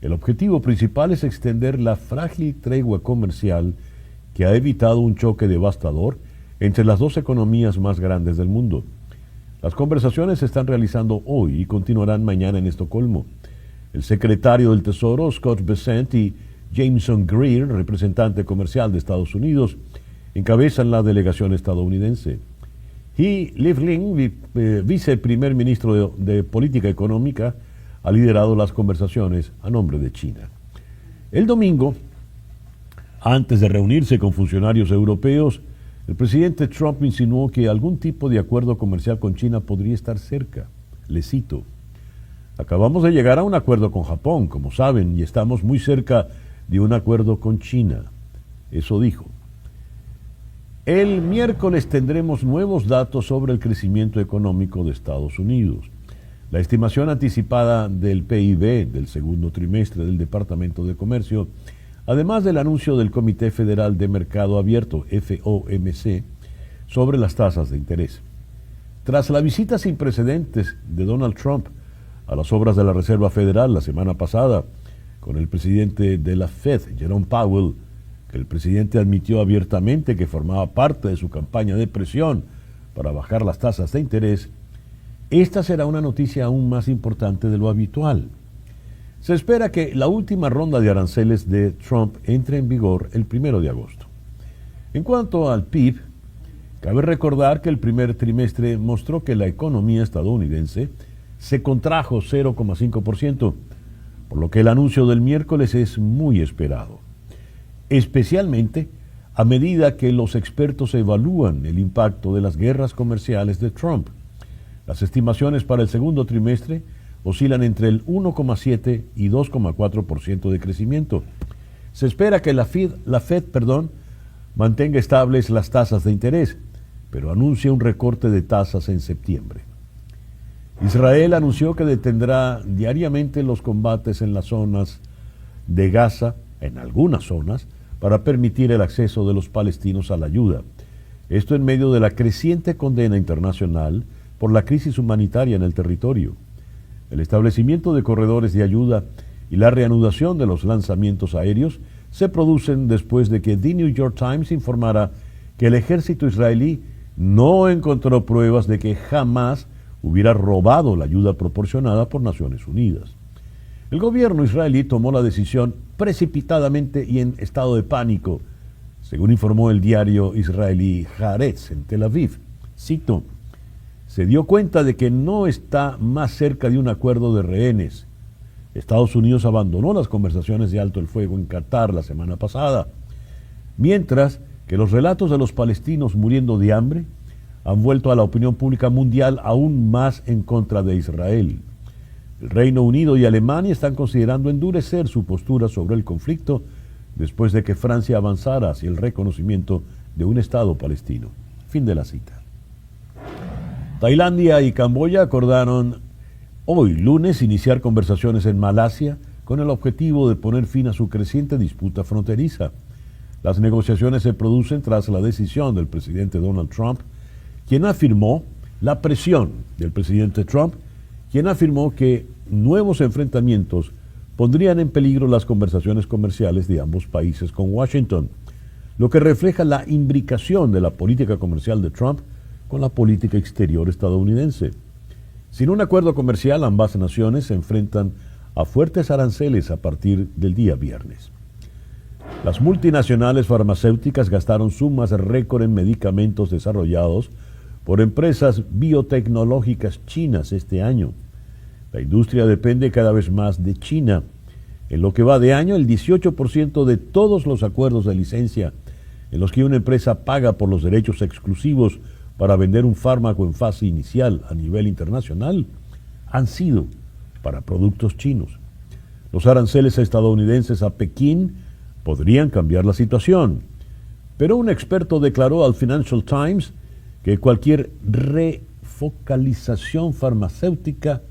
El objetivo principal es extender la frágil tregua comercial que ha evitado un choque devastador entre las dos economías más grandes del mundo. Las conversaciones se están realizando hoy y continuarán mañana en Estocolmo. El secretario del Tesoro, Scott Bessent, y Jameson Greer, representante comercial de Estados Unidos, encabezan la delegación estadounidense. He Livling, viceprimer ministro de Política Económica, ha liderado las conversaciones a nombre de China. El domingo, antes de reunirse con funcionarios europeos, el presidente Trump insinuó que algún tipo de acuerdo comercial con China podría estar cerca. Le cito: acabamos de llegar a un acuerdo con Japón, como saben, y estamos muy cerca de un acuerdo con China. Eso dijo. El miércoles tendremos nuevos datos sobre el crecimiento económico de Estados Unidos. La estimación anticipada del PIB del segundo trimestre del Departamento de Comercio, además del anuncio del Comité Federal de Mercado Abierto, FOMC, sobre las tasas de interés. Tras la visita sin precedentes de Donald Trump a las obras de la Reserva Federal la semana pasada, con el presidente de la Fed, Jerome Powell, que el presidente admitió abiertamente que formaba parte de su campaña de presión para bajar las tasas de interés, esta será una noticia aún más importante de lo habitual. Se espera que la última ronda de aranceles de Trump entre en vigor el 1 de agosto. En cuanto al PIB, cabe recordar que el primer trimestre mostró que la economía estadounidense se contrajo 0,5%, por lo que el anuncio del miércoles es muy esperado, especialmente a medida que los expertos evalúan el impacto de las guerras comerciales de Trump. Las estimaciones para el segundo trimestre oscilan entre el 1,7 y 2,4% de crecimiento. Se espera que la Fed, mantenga estables las tasas de interés, pero anuncia un recorte de tasas en septiembre. Israel anunció que detendrá diariamente los combates en las zonas de Gaza, en algunas zonas, para permitir el acceso de los palestinos a la ayuda. Esto en medio de la creciente condena internacional por la crisis humanitaria en el territorio. El establecimiento de corredores de ayuda y la reanudación de los lanzamientos aéreos se producen después de que The New York Times informara que el ejército israelí no encontró pruebas de que jamás hubiera robado la ayuda proporcionada por Naciones Unidas. El gobierno israelí tomó la decisión precipitadamente y en estado de pánico, según informó el diario israelí Haaretz en Tel Aviv. Cito: se dio cuenta de que no está más cerca de un acuerdo de rehenes. Estados Unidos abandonó las conversaciones de alto el fuego en Qatar la semana pasada, mientras que los relatos de los palestinos muriendo de hambre han vuelto a la opinión pública mundial aún más en contra de Israel. El Reino Unido y Alemania están considerando endurecer su postura sobre el conflicto después de que Francia avanzara hacia el reconocimiento de un Estado palestino. Fin de la cita. Tailandia y Camboya acordaron hoy, lunes, iniciar conversaciones en Malasia con el objetivo de poner fin a su creciente disputa fronteriza. Las negociaciones se producen tras la decisión del presidente Donald Trump, quien afirmó que nuevos enfrentamientos pondrían en peligro las conversaciones comerciales de ambos países con Washington, lo que refleja la imbricación de la política comercial de Trump con la política exterior estadounidense. Sin un acuerdo comercial, ambas naciones se enfrentan a fuertes aranceles a partir del día viernes. Las multinacionales farmacéuticas gastaron sumas récord en medicamentos desarrollados por empresas biotecnológicas chinas este año. La industria depende cada vez más de China. En lo que va de año, el 18% de todos los acuerdos de licencia en los que una empresa paga por los derechos exclusivos para vender un fármaco en fase inicial a nivel internacional han sido para productos chinos. Los aranceles estadounidenses a Pekín podrían cambiar la situación, pero un experto declaró al Financial Times que cualquier refocalización farmacéutica,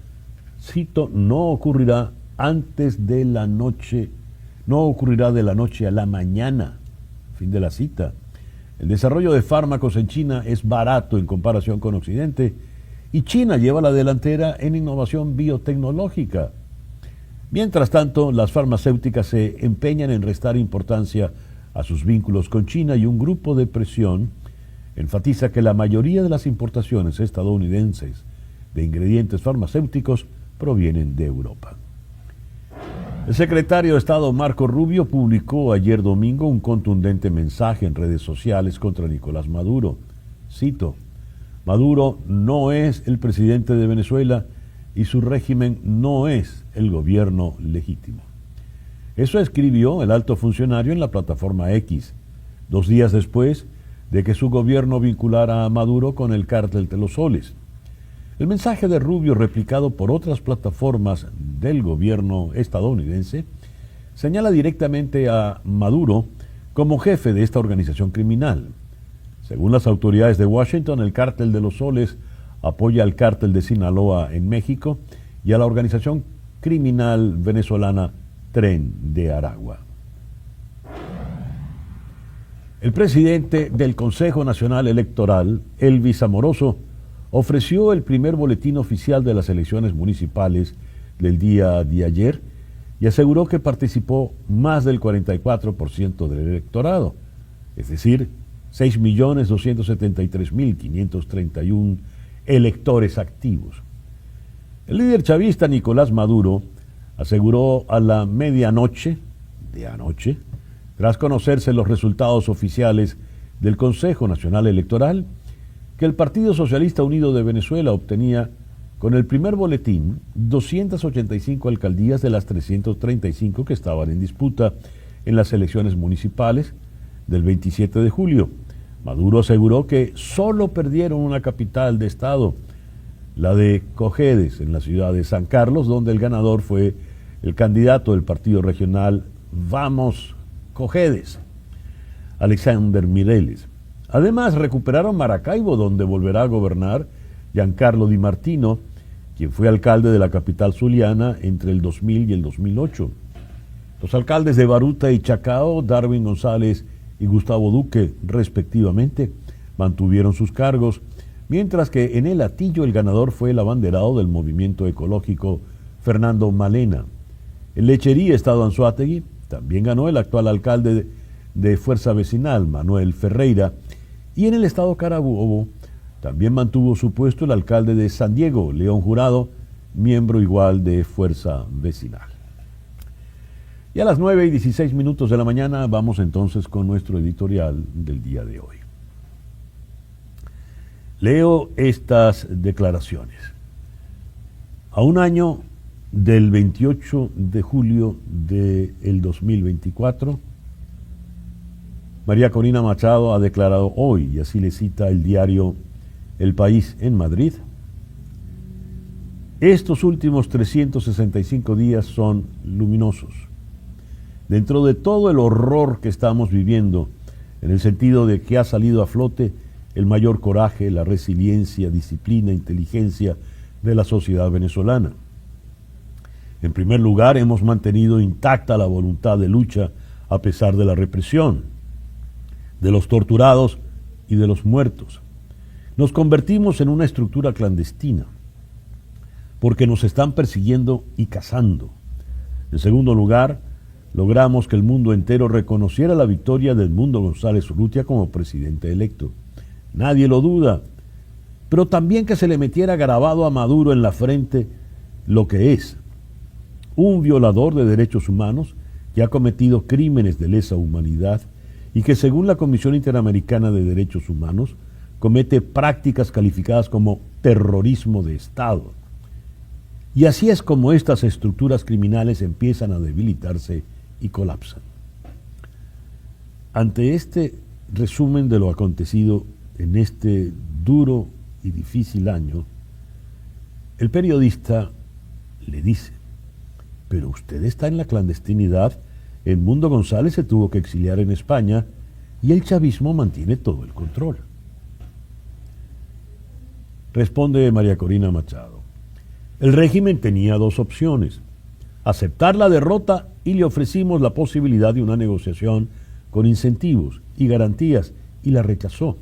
cito, no ocurrirá de la noche a la mañana. Fin de la cita. El desarrollo de fármacos en China es barato en comparación con Occidente y China lleva la delantera en innovación biotecnológica. Mientras tanto, las farmacéuticas se empeñan en restar importancia a sus vínculos con China y un grupo de presión enfatiza que la mayoría de las importaciones estadounidenses de ingredientes farmacéuticos provienen de Europa. El secretario de Estado Marco Rubio publicó ayer domingo un contundente mensaje en redes sociales contra Nicolás Maduro. Cito: Maduro no es el presidente de Venezuela y su régimen no es el gobierno legítimo. Eso escribió el alto funcionario en la plataforma X, 2 días después de que su gobierno vinculara a Maduro con el cártel de los Soles. El mensaje de Rubio, replicado por otras plataformas del gobierno estadounidense, señala directamente a Maduro como jefe de esta organización criminal. Según las autoridades de Washington, el cártel de los Soles apoya al cártel de Sinaloa en México y a la organización criminal venezolana Tren de Aragua. El presidente del Consejo Nacional Electoral, Elvis Amoroso, ofreció el primer boletín oficial de las elecciones municipales del día de ayer y aseguró que participó más del 44% del electorado, es decir, 6.273.531 electores activos. El líder chavista Nicolás Maduro aseguró a la medianoche de anoche, tras conocerse los resultados oficiales del Consejo Nacional Electoral, que el Partido Socialista Unido de Venezuela obtenía con el primer boletín 285 alcaldías de las 335 que estaban en disputa en las elecciones municipales del 27 de julio. Maduro aseguró que solo perdieron una capital de estado, la de Cojedes, en la ciudad de San Carlos, donde el ganador fue el candidato del partido regional Vamos Cojedes, Alexander Mireles. Además, recuperaron Maracaibo, donde volverá a gobernar Giancarlo Di Martino, quien fue alcalde de la capital zuliana entre el 2000 y el 2008. Los alcaldes de Baruta y Chacao, Darwin González y Gustavo Duque, respectivamente, mantuvieron sus cargos, mientras que en el Hatillo el ganador fue el abanderado del movimiento ecológico Fernando Malena. En Lechería, estado Anzoátegui, también ganó el actual alcalde de Fuerza Vecinal, Manuel Ferreira, y en el estado Carabobo también mantuvo su puesto el alcalde de San Diego, León Jurado, miembro igual de Fuerza Vecinal. Y a las 9:16 de la mañana vamos entonces con nuestro editorial del día de hoy. Leo estas declaraciones. A un año del 28 de julio del 2024, María Corina Machado ha declarado hoy, y así le cita el diario El País en Madrid: estos últimos 365 días son luminosos. Dentro de todo el horror que estamos viviendo, en el sentido de que ha salido a flote el mayor coraje, la resiliencia, disciplina, inteligencia de la sociedad venezolana. En primer lugar, hemos mantenido intacta la voluntad de lucha a pesar de la represión, de los torturados y de los muertos. Nos convertimos en una estructura clandestina, porque nos están persiguiendo y cazando. En segundo lugar, logramos que el mundo entero reconociera la victoria de Edmundo González Urrutia como presidente electo. Nadie lo duda, pero también que se le metiera grabado a Maduro en la frente lo que es: un violador de derechos humanos que ha cometido crímenes de lesa humanidad y que, según la Comisión Interamericana de Derechos Humanos, comete prácticas calificadas como terrorismo de Estado. Y así es como estas estructuras criminales empiezan a debilitarse y colapsan. Ante este resumen de lo acontecido en este duro y difícil año, el periodista le dice: pero usted está en la clandestinidad, Edmundo González se tuvo que exiliar en España y el chavismo mantiene todo el control. Responde María Corina Machado: el régimen tenía dos opciones: aceptar la derrota, y le ofrecimos la posibilidad de una negociación con incentivos y garantías, y la rechazó.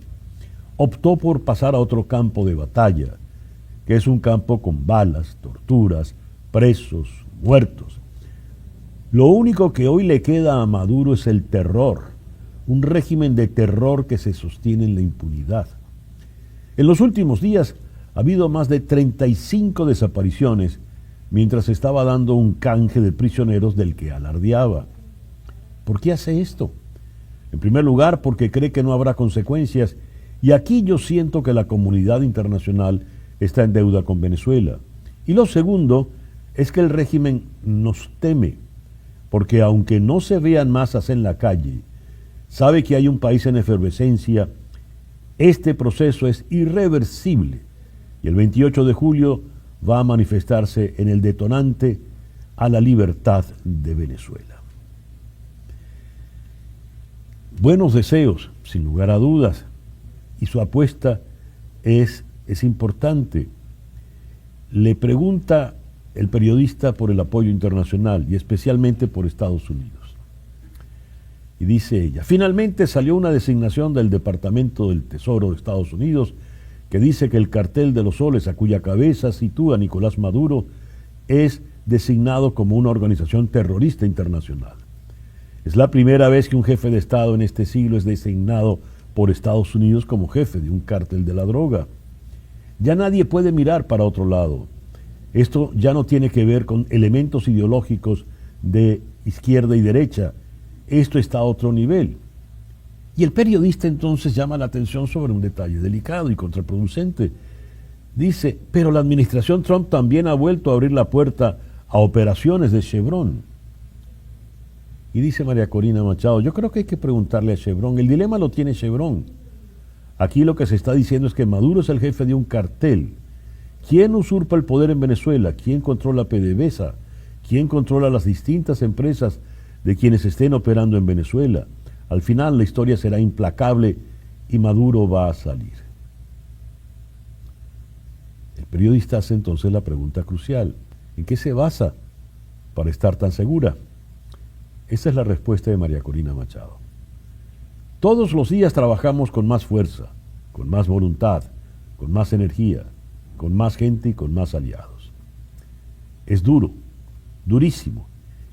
Optó por pasar a otro campo de batalla, que es un campo con balas, torturas, presos, muertos. Lo único que hoy le queda a Maduro es el terror, un régimen de terror que se sostiene en la impunidad. En los últimos días ha habido más de 35 desapariciones mientras estaba dando un canje de prisioneros del que alardeaba. ¿Por qué hace esto? En primer lugar, porque cree que no habrá consecuencias, y aquí yo siento que la comunidad internacional está en deuda con Venezuela. Y lo segundo es que el régimen nos teme, porque aunque no se vean masas en la calle, sabe que hay un país en efervescencia. Este proceso es irreversible y el 28 de julio va a manifestarse en el detonante a la libertad de Venezuela. Buenos deseos, sin lugar a dudas, y su apuesta es importante. Le pregunta el periodista por el apoyo internacional y especialmente por Estados Unidos. Y dice ella, finalmente salió una designación del Departamento del Tesoro de Estados Unidos que dice que el cartel de los soles, a cuya cabeza sitúa Nicolás Maduro, es designado como una organización terrorista internacional. Es la primera vez que un jefe de Estado en este siglo es designado por Estados Unidos como jefe de un cártel de la droga. Ya nadie puede mirar para otro lado. Esto ya no tiene que ver con elementos ideológicos de izquierda y derecha. Esto está a otro nivel. Y el periodista entonces llama la atención sobre un detalle delicado y contraproducente. Dice, pero la administración Trump también ha vuelto a abrir la puerta a operaciones de Chevron. Y dice María Corina Machado, yo creo que hay que preguntarle a Chevron, el dilema lo tiene Chevron. Aquí lo que se está diciendo es que Maduro es el jefe de un cartel. ¿Quién usurpa el poder en Venezuela? ¿Quién controla PDVSA? ¿Quién controla las distintas empresas de quienes estén operando en Venezuela? Al final la historia será implacable y Maduro va a salir. El periodista hace entonces la pregunta crucial, ¿en qué se basa para estar tan segura? Esa es la respuesta de María Corina Machado. Todos los días trabajamos con más fuerza, con más voluntad, con más energía, con más gente y con más aliados. Es duro, durísimo,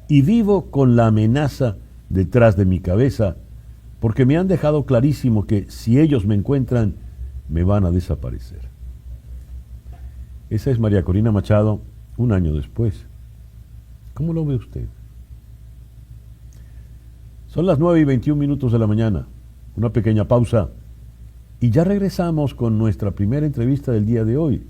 y vivo con la amenaza detrás de mi cabeza porque me han dejado clarísimo que si ellos me encuentran, me van a desaparecer. Esa es María Corina Machado un año después. ¿Cómo lo ve usted? Son las 9:21 de la mañana, una pequeña pausa y ya regresamos con nuestra primera entrevista del día de hoy,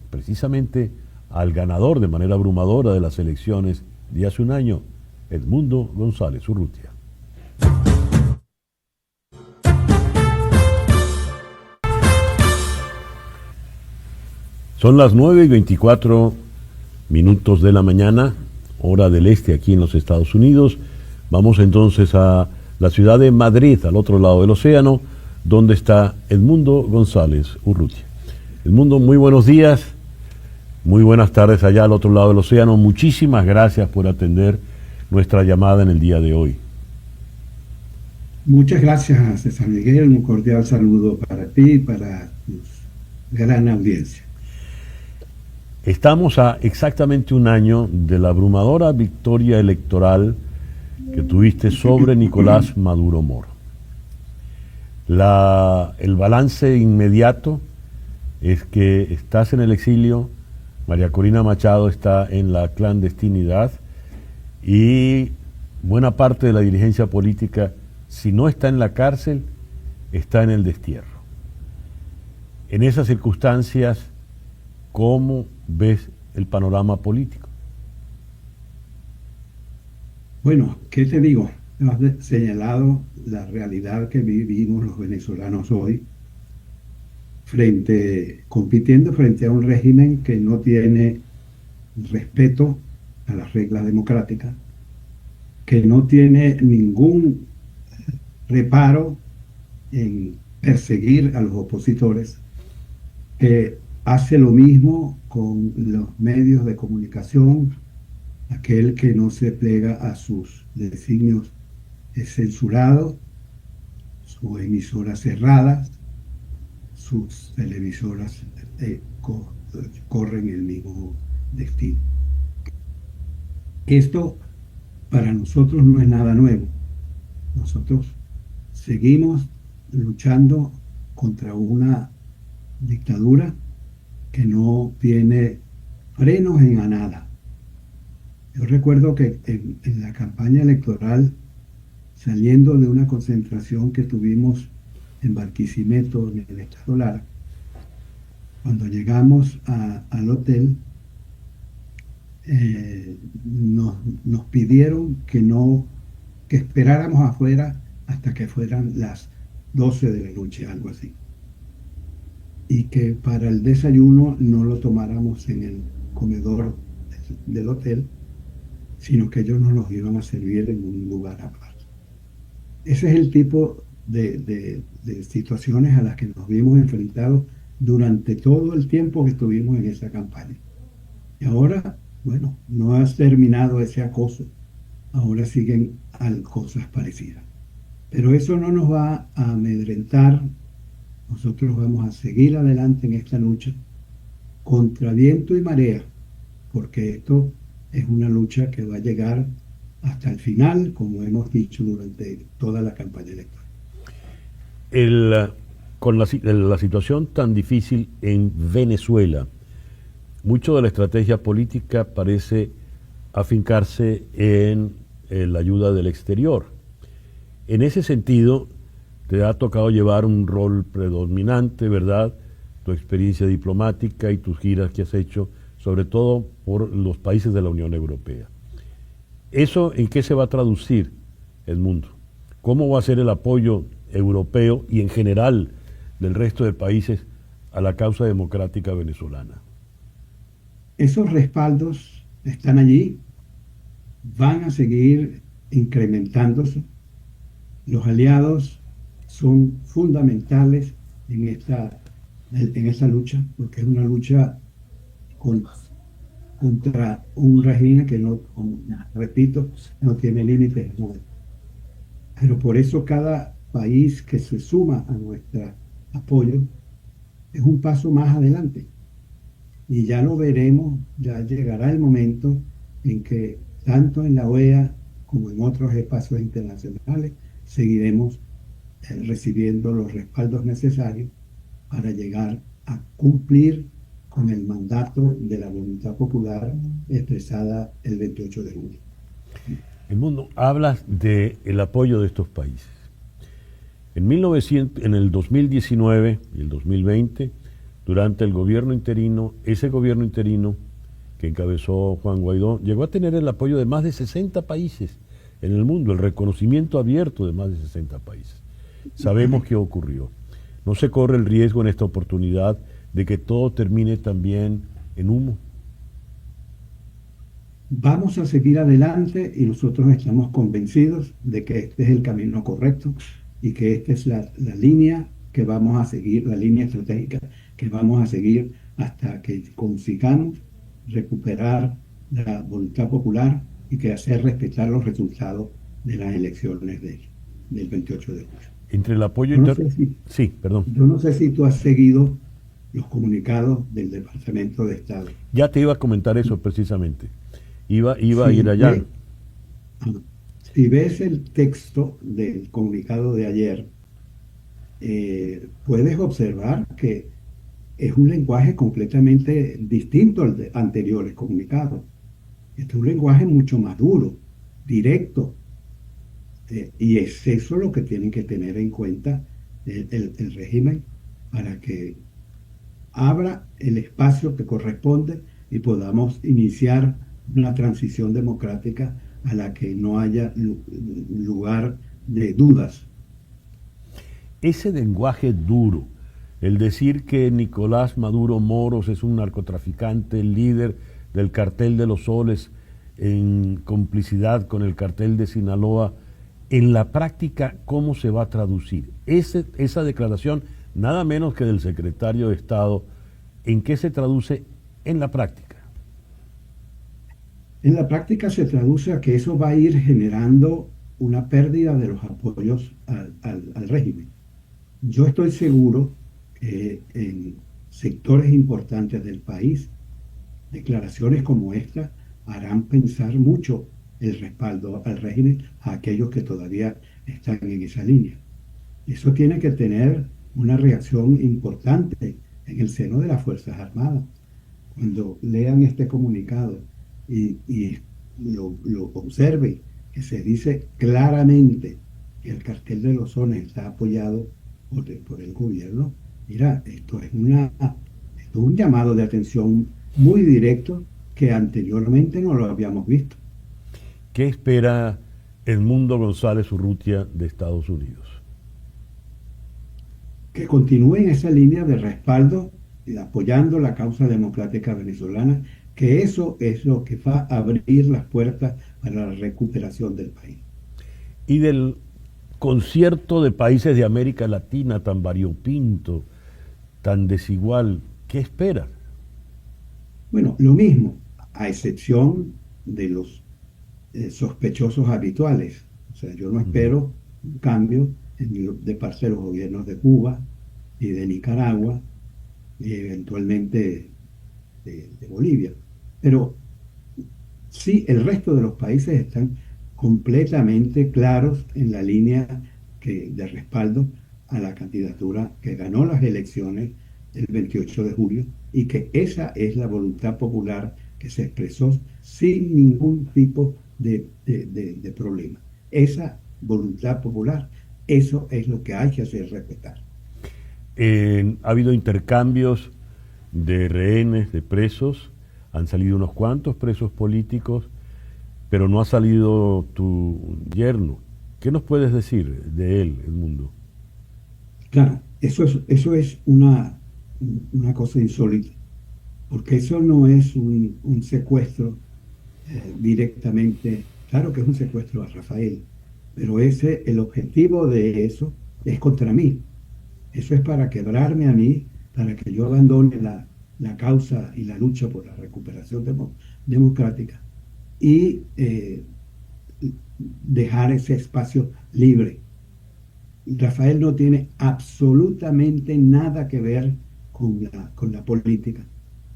precisamente al ganador de manera abrumadora de las elecciones de hace un año, Edmundo González Urrutia. Son las 9:24 de la mañana, hora del este aquí en los Estados Unidos. Vamos entonces a la ciudad de Madrid, al otro lado del océano, donde está Edmundo González Urrutia. Edmundo, muy buenos días, muy buenas tardes allá al otro lado del océano. Muchísimas gracias por atender nuestra llamada en el día de hoy. Muchas gracias, César Miguel. Un cordial saludo para ti y para tu gran audiencia. Estamos a exactamente un año de la abrumadora victoria electoral que tuviste sobre Nicolás Maduro Moro. El balance inmediato es que estás en el exilio, María Corina Machado está en la clandestinidad y buena parte de la dirigencia política, si no está en la cárcel, está en el destierro. En esas circunstancias, ¿cómo ves el panorama político? Bueno, ¿qué te digo? Has señalado la realidad que vivimos los venezolanos hoy, compitiendo frente a un régimen que no tiene respeto a las reglas democráticas, que no tiene ningún reparo en perseguir a los opositores, que hace lo mismo con los medios de comunicación. Aquel que no se plega a sus designios es censurado, sus emisoras cerradas, sus televisoras corren el mismo destino. Esto para nosotros no es nada nuevo. Nosotros seguimos luchando contra una dictadura que no tiene frenos en a nada. Yo recuerdo que en la campaña electoral, saliendo de una concentración que tuvimos en Barquisimeto, en el estado Lara, cuando llegamos al hotel, nos pidieron que esperáramos afuera hasta que fueran las 12 de la noche, algo así. Y que para el desayuno no lo tomáramos en el comedor del hotel, sino que ellos nos los iban a servir en un lugar aparte. Ese es el tipo de situaciones a las que nos vimos enfrentados durante todo el tiempo que estuvimos en esa campaña. Y ahora, bueno, no ha terminado ese acoso, ahora siguen cosas parecidas. Pero eso no nos va a amedrentar. Nosotros vamos a seguir adelante en esta lucha contra viento y marea, porque esto es una lucha que va a llegar hasta el final, como hemos dicho durante toda la campaña electoral. Con la situación tan difícil en Venezuela, mucho de la estrategia política parece afincarse en la ayuda del exterior. En ese sentido, te ha tocado llevar un rol predominante, ¿verdad? Tu experiencia diplomática y tus giras que has hecho, sobre todo por los países de la Unión Europea. ¿Eso en qué se va a traducir, Edmundo? ¿Cómo va a ser el apoyo europeo y en general del resto de países a la causa democrática venezolana? Esos respaldos están allí, van a seguir incrementándose. Los aliados son fundamentales en esta lucha, porque es una lucha contra un régimen que no, repito, no tiene límites. Pero por eso cada país que se suma a nuestro apoyo es un paso más adelante. Y ya lo veremos, ya llegará el momento en que tanto en la OEA como en otros espacios internacionales seguiremos recibiendo los respaldos necesarios para llegar a cumplir con el mandato de la voluntad popular expresada el 28 de julio. Edmundo, hablas del apoyo de estos países. En el 2019 y el 2020, durante el gobierno interino, ese gobierno interino que encabezó Juan Guaidó, llegó a tener el apoyo de más de 60 países en el mundo, el reconocimiento abierto de más de 60 países. Sabemos qué ocurrió. ¿No se corre el riesgo en esta oportunidad de que todo termine también en humo? Vamos a seguir adelante y nosotros estamos convencidos de que este es el camino correcto y que esta es la línea que vamos a seguir, la línea estratégica que vamos a seguir hasta que consigamos recuperar la voluntad popular y que hacer respetar los resultados de las elecciones del 28 de julio. Entre el apoyo Sí, perdón. Yo no sé si tú has seguido los comunicados del Departamento de Estado. Ya te iba a comentar eso precisamente. Iba a ir allá. Si ves el texto del comunicado de ayer, puedes observar que es un lenguaje completamente distinto al de anteriores comunicados. Este es un lenguaje mucho más duro, directo, y es eso lo que tienen que tener en cuenta el régimen para que abra el espacio que corresponde y podamos iniciar una transición democrática a la que no haya lugar de dudas. Ese lenguaje duro, el decir que Nicolás Maduro Moros es un narcotraficante, el líder del cartel de los soles en complicidad con el cartel de Sinaloa, en la práctica, ¿cómo se va a traducir? Esa declaración, nada menos que del secretario de Estado, ¿en qué se traduce en la práctica? En la práctica se traduce a que eso va a ir generando una pérdida de los apoyos al régimen. Yo estoy seguro que en sectores importantes del país, declaraciones como esta harán pensar mucho el respaldo al régimen a aquellos que todavía están en esa línea. Eso tiene que tener una reacción importante en el seno de las Fuerzas Armadas. Cuando lean este comunicado y lo observen, que se dice claramente que el cartel de los Sones está apoyado por el gobierno, mira, esto es un llamado de atención muy directo que anteriormente no lo habíamos visto. ¿Qué espera Edmundo González Urrutia de Estados Unidos? Que continúe en esa línea de respaldo y apoyando la causa democrática venezolana, que eso es lo que va a abrir las puertas para la recuperación del país. Y del concierto de países de América Latina tan variopinto, tan desigual, ¿qué espera? Bueno, lo mismo, a excepción de los sospechosos habituales. O sea, yo no espero un cambio de parte de los gobiernos de Cuba y de Nicaragua y eventualmente de Bolivia. Pero sí, el resto de los países están completamente claros en la línea de respaldo a la candidatura que ganó las elecciones el 28 de julio y que esa es la voluntad popular que se expresó sin ningún tipo de problema. Esa voluntad popular, eso es lo que hay que hacer respetar. Ha habido intercambios de rehenes, de presos, han salido unos cuantos presos políticos, pero no ha salido tu yerno. ¿Qué nos puedes decir de él, Edmundo? Claro, eso es una cosa insólita, porque eso no es un secuestro directamente. Claro que es un secuestro a Rafael, pero el objetivo de eso es contra mí. Eso es para quebrarme a mí, para que yo abandone la causa y la lucha por la recuperación democrática y dejar ese espacio libre. Rafael no tiene absolutamente nada que ver con la política.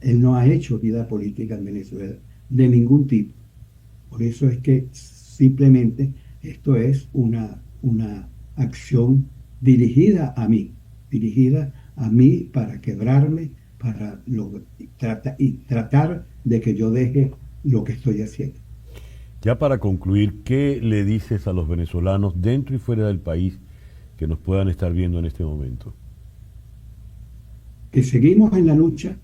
Él no ha hecho vida política en Venezuela de ningún tipo. Por eso es que simplemente esto es una acción dirigida a mí para quebrarme, y tratar de que yo deje lo que estoy haciendo. Ya para concluir, ¿qué le dices a los venezolanos dentro y fuera del país que nos puedan estar viendo en este momento? Que seguimos en la lucha,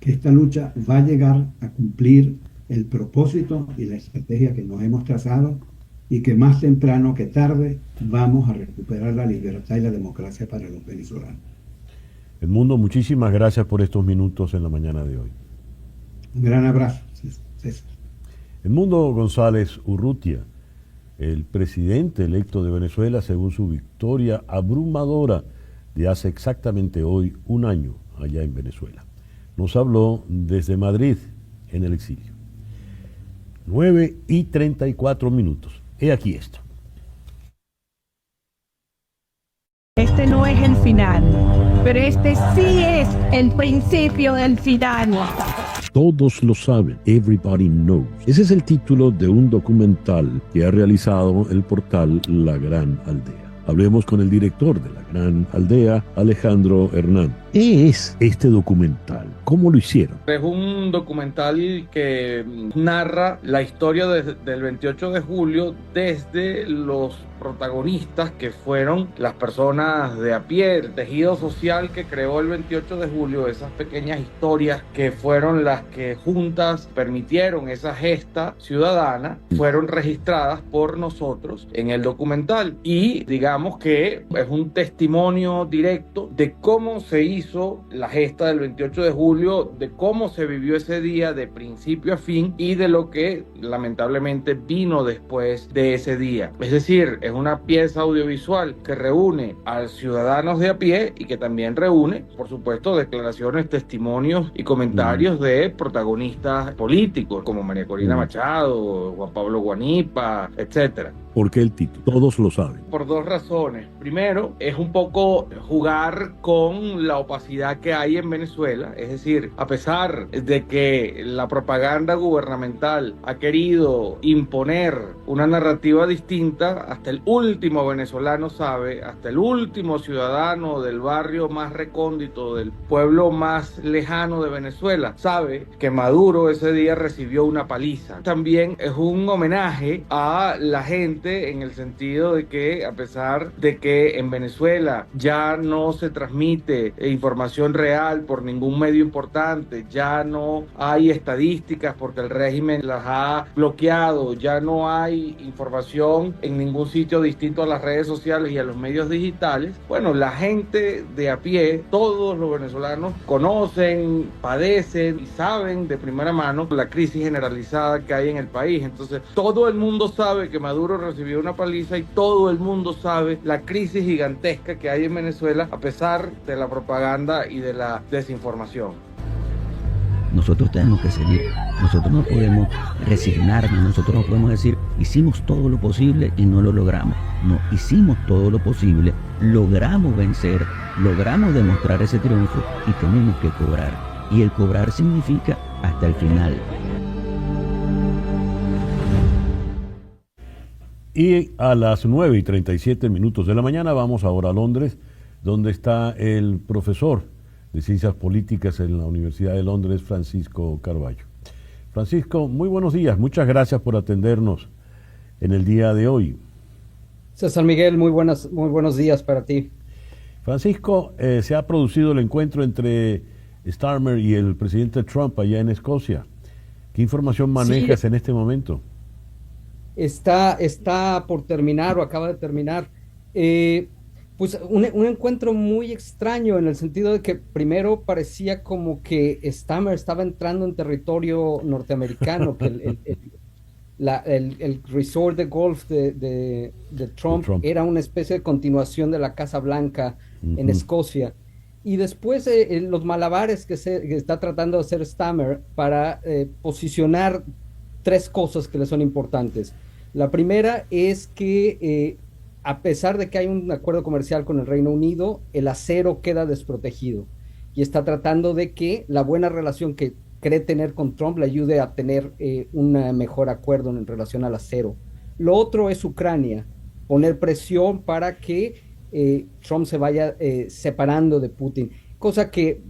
que esta lucha va a llegar a cumplir el propósito y la estrategia que nos hemos trazado y que más temprano que tarde vamos a recuperar la libertad y la democracia para los venezolanos. Edmundo, muchísimas gracias por estos minutos en la mañana de hoy. Un gran abrazo, César. Edmundo González Urrutia, el presidente electo de Venezuela según su victoria abrumadora de hace exactamente hoy un año allá en Venezuela. Nos habló desde Madrid, en el exilio. 9:34. He aquí esto. Este no es el final, pero este sí es el principio del final. Todos lo saben, everybody knows. Ese es el título de un documental que ha realizado el portal La Gran Aldea. Hablemos con el director de La Gran Aldea, Alejandro Hernán. ¿Qué es este documental? ¿Cómo lo hicieron? Es un documental que narra la historia del 28 de julio desde los protagonistas que fueron las personas de a pie, el tejido social que creó el 28 de julio, esas pequeñas historias que fueron las que juntas permitieron esa gesta ciudadana, fueron registradas por nosotros en el documental y digamos que es un testimonio directo de cómo se hizo la gesta del 28 de julio, de cómo se vivió ese día de principio a fin y de lo que lamentablemente vino después de ese día. Es decir, es una pieza audiovisual que reúne a ciudadanos de a pie y que también reúne, por supuesto, declaraciones, testimonios y comentarios de protagonistas políticos como María Corina Machado, Juan Pablo Guanipa, etcétera. ¿Por qué el título? Todos lo saben. Por dos razones. Primero, es un poco jugar con la opacidad que hay en Venezuela. Es decir, a pesar de que la propaganda gubernamental ha querido imponer una narrativa distinta, hasta el último venezolano sabe, hasta el último ciudadano del barrio más recóndito, del pueblo más lejano de Venezuela, sabe que Maduro ese día recibió una paliza. También es un homenaje a la gente en el sentido de que, a pesar de que en Venezuela ya no se transmite información real por ningún medio importante, ya no hay estadísticas porque el régimen las ha bloqueado, ya no hay información en ningún sitio distinto a las redes sociales y a los medios digitales, bueno, la gente de a pie, todos los venezolanos conocen, padecen y saben de primera mano la crisis generalizada que hay en el país. Entonces, todo el mundo sabe que Maduro recibió una paliza y todo el mundo sabe la crisis gigantesca que hay en Venezuela a pesar de la propaganda y de la desinformación. Nosotros tenemos que seguir, nosotros no podemos resignarnos, nosotros no podemos decir hicimos todo lo posible y no lo logramos. No, hicimos todo lo posible, logramos vencer, logramos demostrar ese triunfo y tenemos que cobrar. Y el cobrar significa hasta el final. Y a las 9:37 de la mañana vamos ahora a Londres, donde está el profesor de Ciencias Políticas en la Universidad de Londres, Francisco Carballo. Francisco, muy buenos días, muchas gracias por atendernos en el día de hoy. César Miguel, muy buenos días para ti. Francisco, se ha producido el encuentro entre Starmer y el presidente Trump allá en Escocia. ¿Qué información manejas en este momento? Está por terminar o acaba de terminar. Pues un encuentro muy extraño en el sentido de que primero parecía como que Starmer estaba entrando en territorio norteamericano, que el resort de golf de Trump era una especie de continuación de la Casa Blanca en Escocia. Y después los malabares que está tratando de hacer Starmer para posicionar tres cosas que le son importantes. La primera es que a pesar de que hay un acuerdo comercial con el Reino Unido, el acero queda desprotegido y está tratando de que la buena relación que cree tener con Trump le ayude a tener un mejor acuerdo en relación al acero. Lo otro es Ucrania, poner presión para que Trump se vaya separando de Putin, cosa que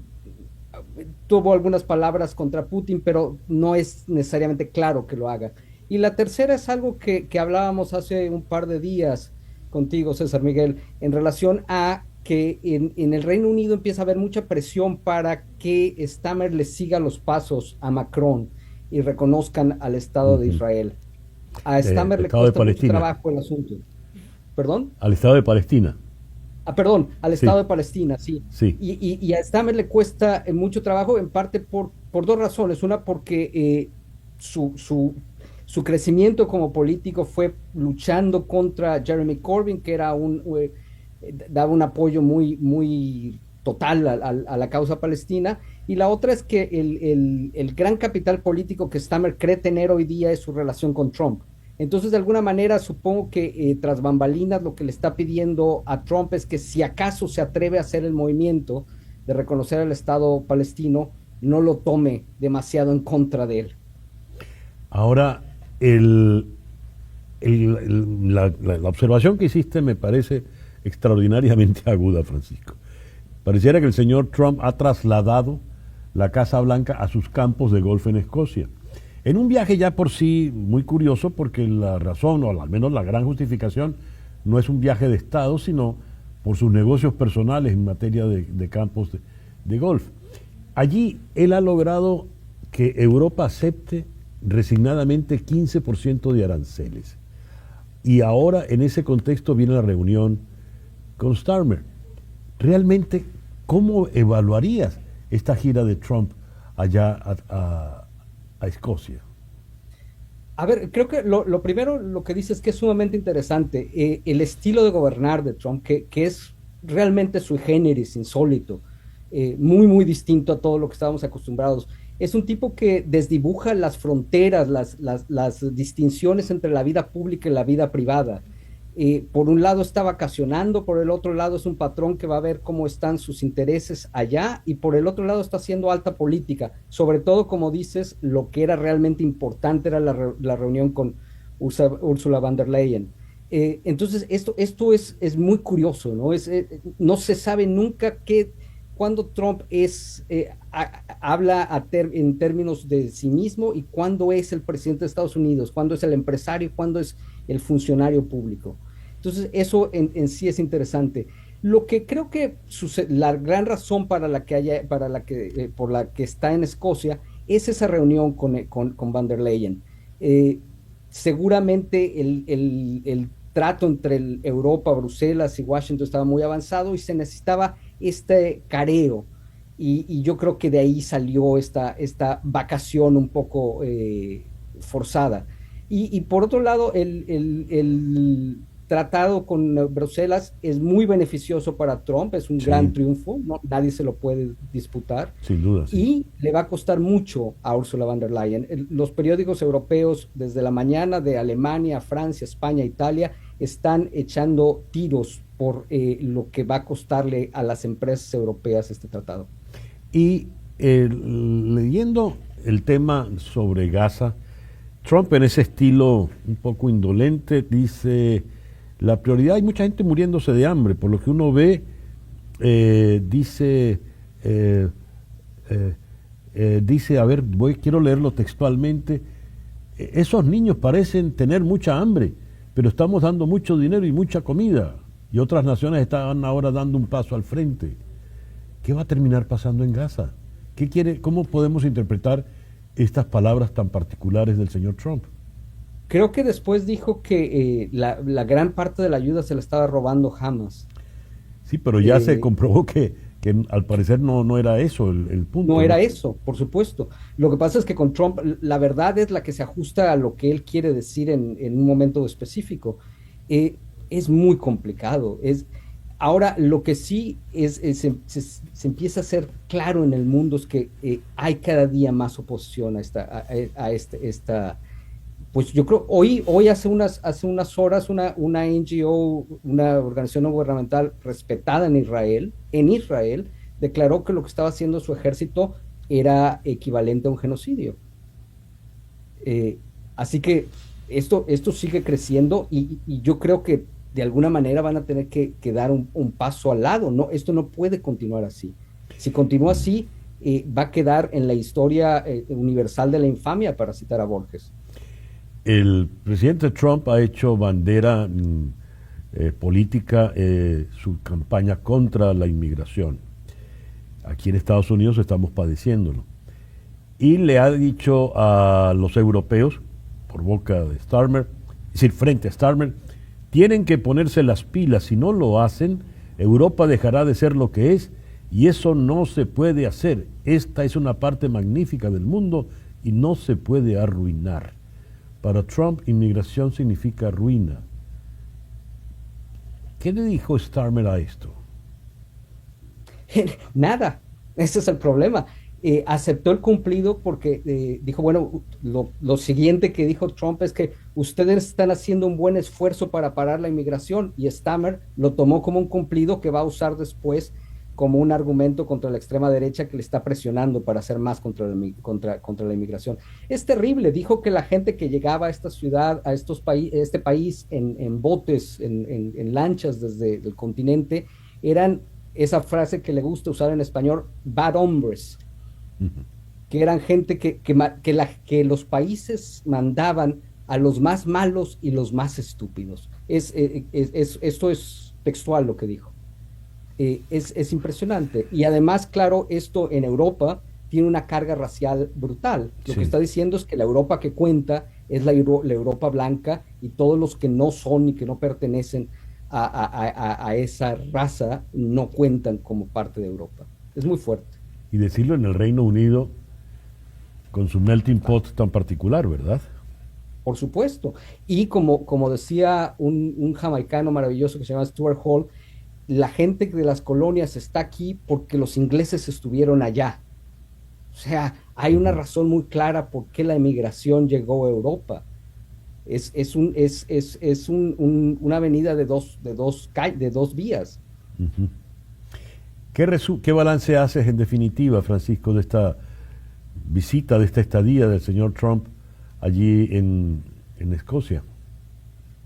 tuvo algunas palabras contra Putin, pero no es necesariamente claro que lo haga. Y la tercera es algo que hablábamos hace un par de días contigo, César Miguel, en relación a que en el Reino Unido empieza a haber mucha presión para que Starmer le siga los pasos a Macron y reconozcan al Estado de Israel. A Starmer le cuesta mucho trabajo el asunto. ¿Perdón? Al Estado de Palestina. Perdón, al Estado de Palestina, sí. Y a Starmer le cuesta mucho trabajo, en parte por dos razones. Una, porque su crecimiento como político fue luchando contra Jeremy Corbyn, que era daba un apoyo muy total a la causa palestina. Y la otra es que el gran capital político que Starmer cree tener hoy día es su relación con Trump. Entonces, de alguna manera, supongo que tras bambalinas lo que le está pidiendo a Trump es que si acaso se atreve a hacer el movimiento de reconocer al Estado palestino, no lo tome demasiado en contra de él. Ahora, la observación que hiciste me parece extraordinariamente aguda, Francisco. Pareciera que el señor Trump ha trasladado la Casa Blanca a sus campos de golf en Escocia. En un viaje ya por sí muy curioso, porque la razón, o al menos la gran justificación, no es un viaje de Estado, sino por sus negocios personales en materia de campos de golf. Allí él ha logrado que Europa acepte resignadamente 15% de aranceles. Y ahora en ese contexto viene la reunión con Starmer. Realmente, ¿cómo evaluarías esta gira de Trump allá a Escocia? A ver, creo que lo primero, lo que dices, que es sumamente interesante, el estilo de gobernar de Trump, que es realmente sui generis, insólito, muy distinto a todo lo que estábamos acostumbrados. Es un tipo que desdibuja las fronteras, las distinciones entre la vida pública y la vida privada. Por un lado está vacacionando, por el otro lado es un patrón que va a ver cómo están sus intereses allá, y por el otro lado está haciendo alta política. Sobre todo, como dices, lo que era realmente importante era la reunión con Ursula von der Leyen. Entonces, esto es muy curioso, ¿no? No se sabe nunca cuándo Trump habla en términos de sí mismo y cuándo es el presidente de Estados Unidos, cuándo es el empresario, cuándo es el funcionario público. Entonces, eso en sí es interesante. Lo que creo que la gran razón por la que está en Escocia es esa reunión con von der Leyen. Seguramente el trato entre Europa, Bruselas y Washington estaba muy avanzado y se necesitaba este careo. Y yo creo que de ahí salió esta vacación un poco forzada. Y por otro lado, el tratado con Bruselas es muy beneficioso para Trump, es un gran triunfo, ¿no? Nadie se lo puede disputar. Sin duda. Sí. Y le va a costar mucho a Ursula von der Leyen. Los periódicos europeos, desde la mañana, de Alemania, Francia, España, Italia, están echando tiros por lo que va a costarle a las empresas europeas este tratado. Y leyendo el tema sobre Gaza, Trump, en ese estilo un poco indolente, dice: la prioridad, hay mucha gente muriéndose de hambre, por lo que uno ve, dice, a ver, quiero leerlo textualmente: esos niños parecen tener mucha hambre, pero estamos dando mucho dinero y mucha comida, y otras naciones están ahora dando un paso al frente. ¿Qué va a terminar pasando en Gaza? ¿Cómo podemos interpretar estas palabras tan particulares del señor Trump? Creo que después dijo que la gran parte de la ayuda se la estaba robando Hamas. Sí, pero ya se comprobó que al parecer no era eso el punto. No era eso, por supuesto. Lo que pasa es que con Trump la verdad es la que se ajusta a lo que él quiere decir en un momento específico. Es muy complicado. Ahora, lo que sí se empieza a hacer claro en el mundo es que hay cada día más oposición a esta. Pues yo creo, hoy hace unas horas, una NGO, una organización no gubernamental respetada en Israel, declaró que lo que estaba haciendo su ejército era equivalente a un genocidio. Así que esto sigue creciendo y yo creo que de alguna manera van a tener que dar un paso al lado, ¿no? Esto no puede continuar así. Si continúa así, va a quedar en la historia universal de la infamia, para citar a Borges. El presidente Trump ha hecho bandera política su campaña contra la inmigración. Aquí en Estados Unidos estamos padeciéndolo. Y le ha dicho a los europeos, por boca de Starmer, es decir, frente a Starmer, tienen que ponerse las pilas. Si no lo hacen, Europa dejará de ser lo que es, y eso no se puede hacer. Esta es una parte magnífica del mundo y no se puede arruinar. Para Trump, inmigración significa ruina. ¿Qué le dijo Starmer a esto? Nada, ese es el problema. Aceptó el cumplido porque dijo, bueno, lo siguiente que dijo Trump es que ustedes están haciendo un buen esfuerzo para parar la inmigración, y Starmer lo tomó como un cumplido que va a usar después como un argumento contra la extrema derecha que le está presionando para hacer más contra la inmigración. Es terrible. Dijo que la gente que llegaba a esta ciudad, a este país en botes, en lanchas desde el continente, eran, esa frase que le gusta usar en español, bad hombres, que eran gente que los países mandaban a los más malos y los más estúpidos. Esto es textual lo que dijo. Es impresionante. Y además, claro, esto en Europa tiene una carga racial brutal. Lo que está diciendo es que la Europa que cuenta es la Europa blanca, y todos los que no son y que no pertenecen a esa raza no cuentan como parte de Europa. Es muy fuerte. Y decirlo en el Reino Unido, con su melting pot tan particular, ¿verdad? Por supuesto. Y como decía un jamaicano maravilloso que se llama Stuart Hall, la gente de las colonias está aquí porque los ingleses estuvieron allá. O sea, Hay una razón muy clara por qué la emigración llegó a Europa. Una avenida de dos vías. Ujú. ¿Qué balance haces en definitiva, Francisco, de esta visita, de esta estadía del señor Trump allí en Escocia?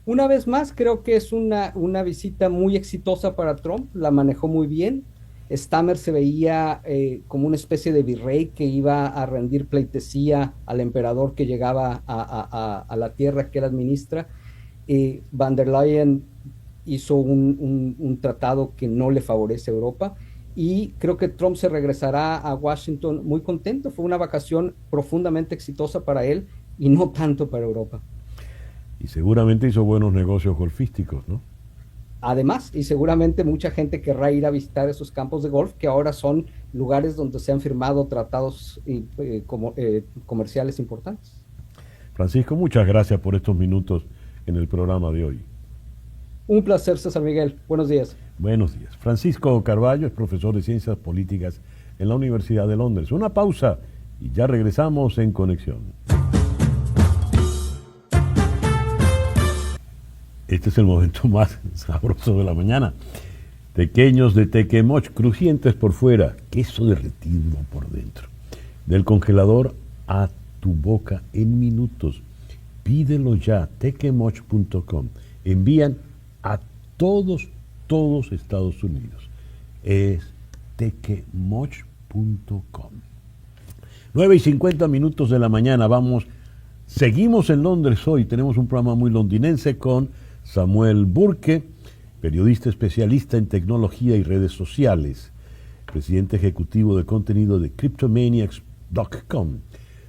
Una vez más, creo que es una visita muy exitosa para Trump, la manejó muy bien. Stammer se veía como una especie de virrey que iba a rendir pleitesía al emperador que llegaba a la tierra que él administra. Van der Leyen hizo un tratado que no le favorece a Europa y creo que Trump se regresará a Washington muy contento. Fue una vacación profundamente exitosa para él y no tanto para Europa. Y seguramente hizo buenos negocios golfísticos, ¿no? Además, y seguramente mucha gente querrá ir a visitar esos campos de golf que ahora son lugares donde se han firmado tratados comerciales importantes. Francisco, muchas gracias por estos minutos en el programa de hoy. Un placer, César Miguel. Buenos días. Buenos días. Francisco Carballo es profesor de Ciencias Políticas en la Universidad de Londres. Una pausa y ya regresamos en Conexión. Este es el momento más sabroso de la mañana. Pequeños de Tequemoch, crujientes por fuera, queso derretido por dentro. Del congelador a tu boca en minutos. Pídelo ya, tequemoch.com. Envían a todos Estados Unidos. Es tequemoch.com. 9:50 de la mañana, seguimos en Londres hoy. Tenemos un programa muy londinense con Samuel Burke, periodista especialista en tecnología y redes sociales, presidente ejecutivo de contenido de Cryptomaniacs.com.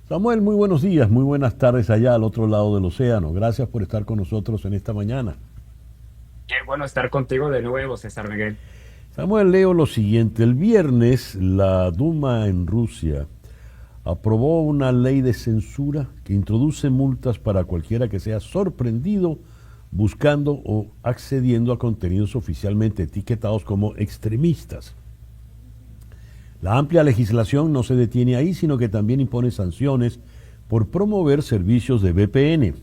Samuel, muy buenos días, muy buenas tardes allá al otro lado del océano. Gracias por estar con nosotros en esta mañana. Qué bueno estar contigo de nuevo, César Miguel. Samuel, leo lo siguiente. El viernes la Duma en Rusia aprobó una ley de censura que introduce multas para cualquiera que sea sorprendido buscando o accediendo a contenidos oficialmente etiquetados como extremistas. La amplia legislación no se detiene ahí, sino que también impone sanciones por promover servicios de VPN,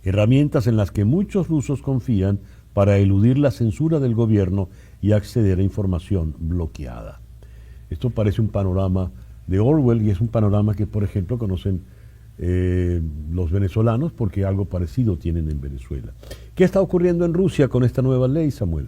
herramientas en las que muchos rusos confían para eludir la censura del gobierno y acceder a información bloqueada. Esto parece un panorama de Orwell y es un panorama que, por ejemplo, conocen los venezolanos porque algo parecido tienen en Venezuela. ¿Qué está ocurriendo en Rusia con esta nueva ley, Samuel?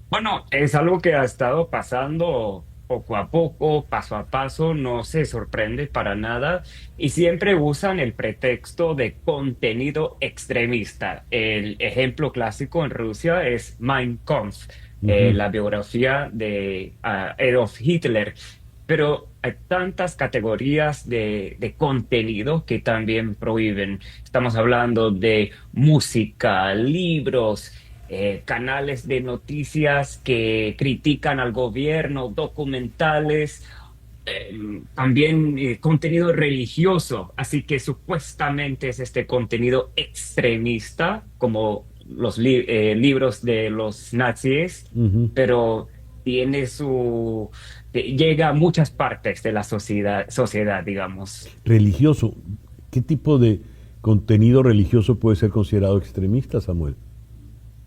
Bueno, es algo que ha estado pasando poco a poco, paso a paso, no se sorprende para nada y siempre usan el pretexto de contenido extremista. El ejemplo clásico en Rusia es Mein Kampf, la biografía de Adolf Hitler. Pero hay tantas categorías de contenido que también prohíben. Estamos hablando de música, libros, canales de noticias que critican al gobierno, documentales, también contenido religioso. Así que supuestamente es este contenido extremista, como los libros de los nazis, pero tiene llega a muchas partes de la sociedad, digamos. Religioso. ¿Qué tipo de contenido religioso puede ser considerado extremista, Samuel?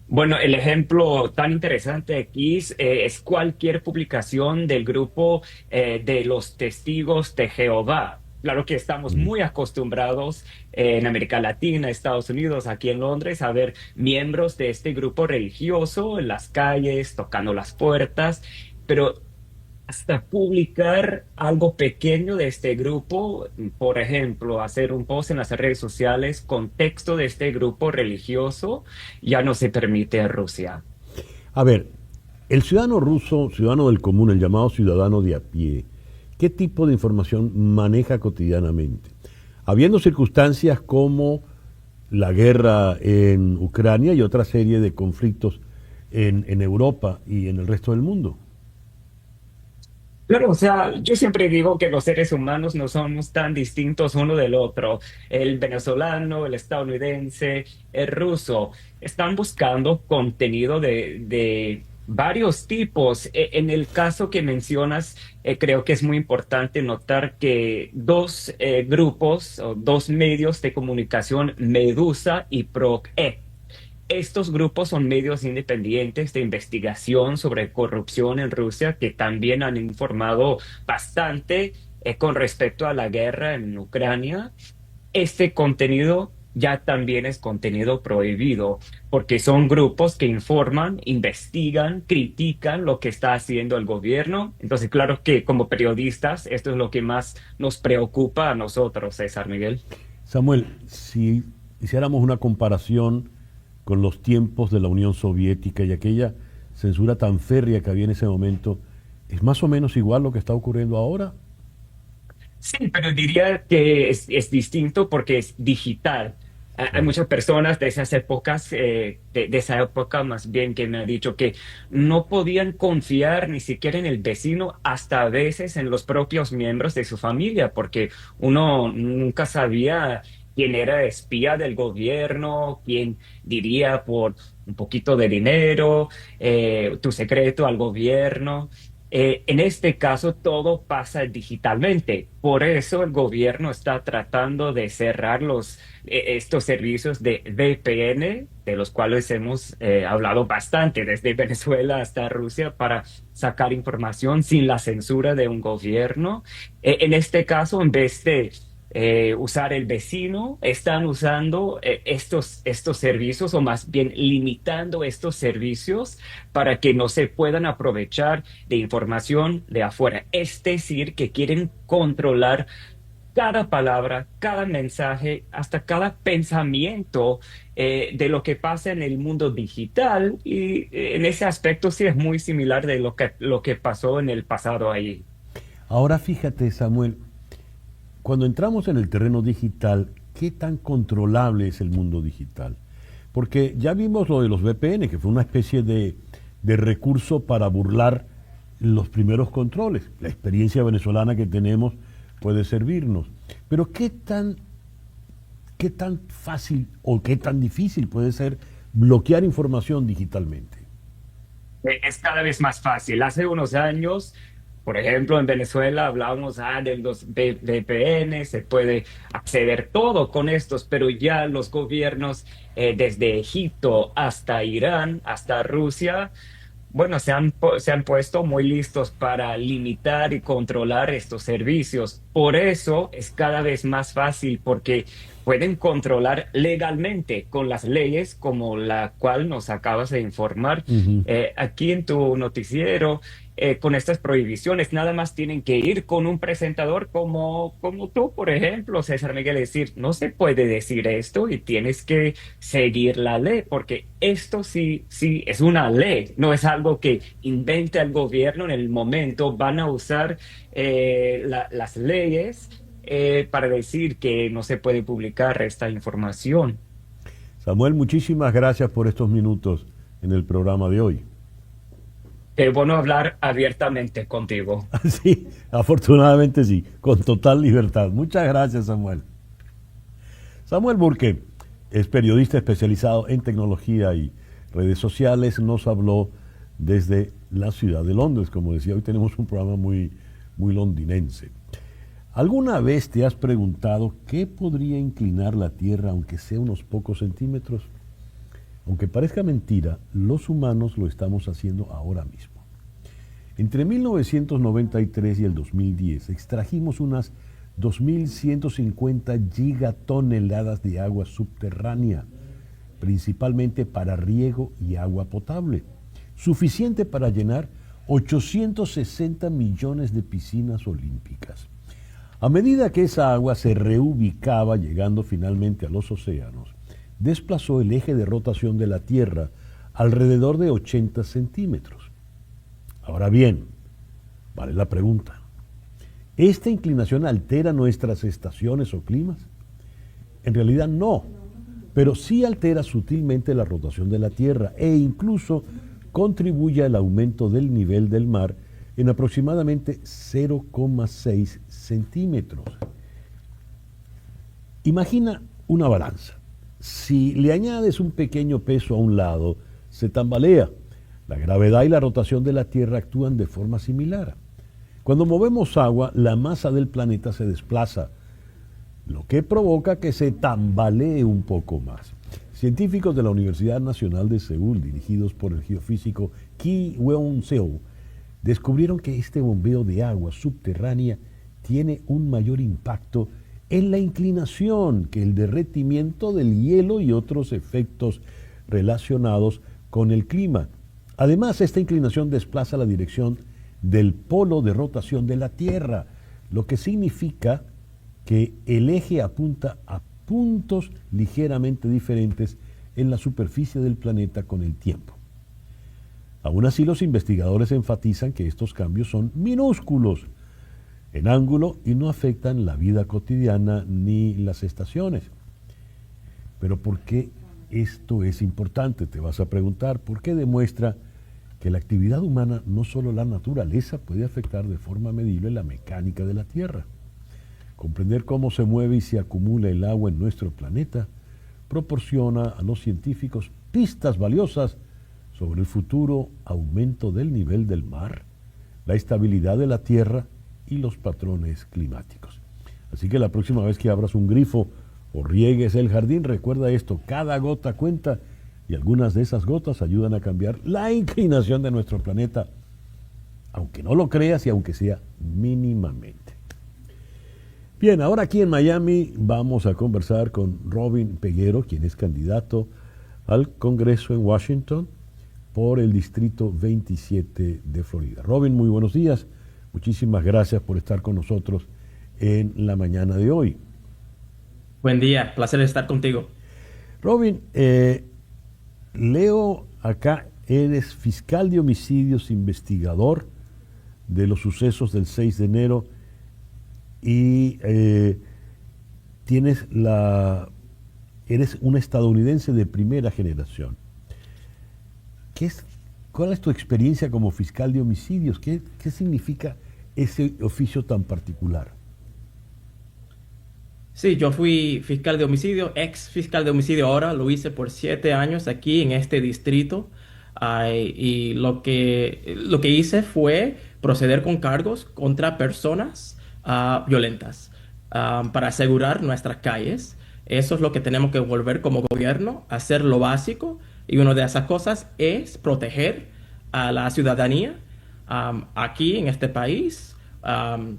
Bueno, el ejemplo tan interesante aquí es cualquier publicación del grupo de los Testigos de Jehová. Claro que estamos muy acostumbrados en América Latina, Estados Unidos, aquí en Londres, a ver miembros de este grupo religioso en las calles, tocando las puertas, pero hasta publicar algo pequeño de este grupo, por ejemplo, hacer un post en las redes sociales con texto de este grupo religioso, ya no se permite en Rusia. A ver, el ciudadano ruso, ciudadano del común, el llamado ciudadano de a pie, ¿qué tipo de información maneja cotidianamente? Habiendo circunstancias como la guerra en Ucrania y otra serie de conflictos en Europa y en el resto del mundo. Claro, o sea, yo siempre digo que los seres humanos no somos tan distintos uno del otro. El venezolano, el estadounidense, el ruso, están buscando contenido de varios tipos. En el caso que mencionas, creo que es muy importante notar que dos grupos o dos medios de comunicación, Medusa y PROC-E, estos grupos son medios independientes de investigación sobre corrupción en Rusia que también han informado bastante con respecto a la guerra en Ucrania. Este contenido ya también es contenido prohibido, porque son grupos que informan, investigan, critican lo que está haciendo el gobierno. Entonces, claro que como periodistas, esto es lo que más nos preocupa a nosotros, César Miguel. Samuel, si hiciéramos una comparación con los tiempos de la Unión Soviética y aquella censura tan férrea que había en ese momento, ¿es más o menos igual lo que está ocurriendo ahora? Sí, pero diría que es distinto porque es digital. Hay Claro. muchas personas de esas épocas, de esa época más bien, que me han dicho que no podían confiar ni siquiera en el vecino, hasta a veces en los propios miembros de su familia, porque uno nunca sabía quién era espía del gobierno, quién diría por un poquito de dinero, tu secreto al gobierno. En este caso, todo pasa digitalmente. Por eso el gobierno está tratando de cerrar estos servicios de VPN, de los cuales hemos hablado bastante, desde Venezuela hasta Rusia, para sacar información sin la censura de un gobierno. En este caso, en vez de usar el vecino, están usando estos servicios, o más bien limitando estos servicios para que no se puedan aprovechar de información de afuera. Es decir, que quieren controlar cada palabra, cada mensaje, hasta cada pensamiento de lo que pasa en el mundo digital, y en ese aspecto sí es muy similar de lo que pasó en el pasado ahí. Ahora fíjate, Samuel, cuando entramos en el terreno digital, ¿qué tan controlable es el mundo digital? Porque ya vimos lo de los VPN, que fue una especie de recurso para burlar los primeros controles. La experiencia venezolana que tenemos puede servirnos. Pero qué tan fácil o qué tan difícil puede ser bloquear información digitalmente? Es cada vez más fácil. Hace unos años, por ejemplo, en Venezuela hablábamos de los VPN, se puede acceder todo con estos, pero ya los gobiernos desde Egipto hasta Irán, hasta Rusia, bueno, se han puesto muy listos para limitar y controlar estos servicios. Por eso es cada vez más fácil, porque pueden controlar legalmente con las leyes como la cual nos acabas de informar Ujú. aquí en tu noticiero. Con estas prohibiciones, nada más tienen que ir con un presentador como tú, por ejemplo, César Miguel, decir, no se puede decir esto y tienes que seguir la ley, porque esto sí es una ley, no es algo que invente el gobierno en el momento. Van a usar las leyes para decir que no se puede publicar esta información. Samuel, muchísimas gracias por estos minutos en el programa de hoy. Qué bueno hablar abiertamente contigo. Sí, afortunadamente sí, con total libertad. Muchas gracias, Samuel. Samuel Burke es periodista especializado en tecnología y redes sociales. Nos habló desde la ciudad de Londres. Como decía, hoy tenemos un programa muy londinense. ¿Alguna vez te has preguntado qué podría inclinar la Tierra, aunque sea unos pocos centímetros? Aunque parezca mentira, los humanos lo estamos haciendo ahora mismo. Entre 1993 y el 2010 extrajimos unas 2.150 gigatoneladas de agua subterránea, principalmente para riego y agua potable, suficiente para llenar 860 millones de piscinas olímpicas. A medida que esa agua se reubicaba, llegando finalmente a los océanos, desplazó el eje de rotación de la Tierra alrededor de 80 centímetros. Ahora bien, vale la pregunta, ¿esta inclinación altera nuestras estaciones o climas? En realidad no, pero sí altera sutilmente la rotación de la Tierra e incluso contribuye al aumento del nivel del mar en aproximadamente 0,6 centímetros. Imagina una balanza. Si le añades un pequeño peso a un lado, se tambalea. La gravedad y la rotación de la Tierra actúan de forma similar. Cuando movemos agua, la masa del planeta se desplaza, lo que provoca que se tambalee un poco más. Científicos de la Universidad Nacional de Seúl, dirigidos por el geofísico Ki Weon-seo, descubrieron que este bombeo de agua subterránea tiene un mayor impacto en la inclinación que el derretimiento del hielo y otros efectos relacionados con el clima. Además, esta inclinación desplaza la dirección del polo de rotación de la Tierra, lo que significa que el eje apunta a puntos ligeramente diferentes en la superficie del planeta con el tiempo. Aún así, los investigadores enfatizan que estos cambios son minúsculos en ángulo y no afectan la vida cotidiana ni las estaciones. Pero ¿por qué esto es importante? Te vas a preguntar. ¿Por qué demuestra que la actividad humana, no solo la naturaleza, puede afectar de forma medible la mecánica de la Tierra? Comprender cómo se mueve y se acumula el agua en nuestro planeta proporciona a los científicos pistas valiosas sobre el futuro aumento del nivel del mar, la estabilidad de la Tierra y los patrones climáticos. Así que la próxima vez que abras un grifo o riegues el jardín, recuerda esto: cada gota cuenta, y algunas de esas gotas ayudan a cambiar la inclinación de nuestro planeta, aunque no lo creas y aunque sea mínimamente. Bien, ahora aquí en Miami vamos a conversar con Robin Peguero, quien es candidato al Congreso en Washington por el Distrito 27 de Florida. Robin, muy buenos días. Muchísimas gracias por estar con nosotros en la mañana de hoy. Buen día, placer estar contigo. Robin, leo acá, eres fiscal de homicidios, investigador de los sucesos del 6 de enero y eres un estadounidense de primera generación. ¿Cuál es tu experiencia como fiscal de homicidios? ¿Qué significa ese oficio tan particular? Sí, yo fui fiscal de homicidio, ex fiscal de homicidio ahora, lo hice por 7 años aquí en este distrito. Y lo que hice fue proceder con cargos contra personas violentas para asegurar nuestras calles. Eso es lo que tenemos que volver como gobierno, hacer lo básico. Y una de esas cosas es proteger a la ciudadanía aquí en este país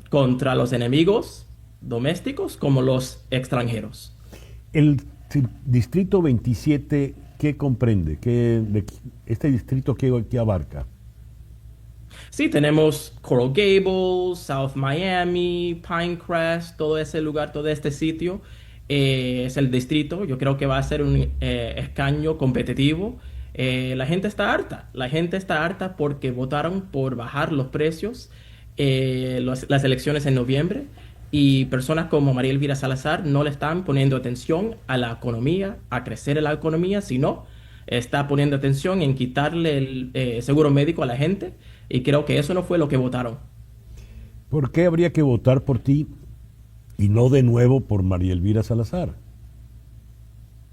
contra los enemigos domésticos como los extranjeros. El Distrito 27, ¿qué comprende? ¿Este distrito qué abarca? Sí, tenemos Coral Gables, South Miami, Pinecrest, todo ese lugar, todo este sitio. Es el distrito. Yo creo que va a ser un escaño competitivo. La gente está harta porque votaron por bajar los precios las elecciones en noviembre, y personas como María Elvira Salazar no le están poniendo atención a la economía, a crecer en la economía, sino está poniendo atención en quitarle el seguro médico a la gente, y creo que eso no fue lo que votaron. ¿Por qué habría que votar por ti y no de nuevo por María Elvira Salazar?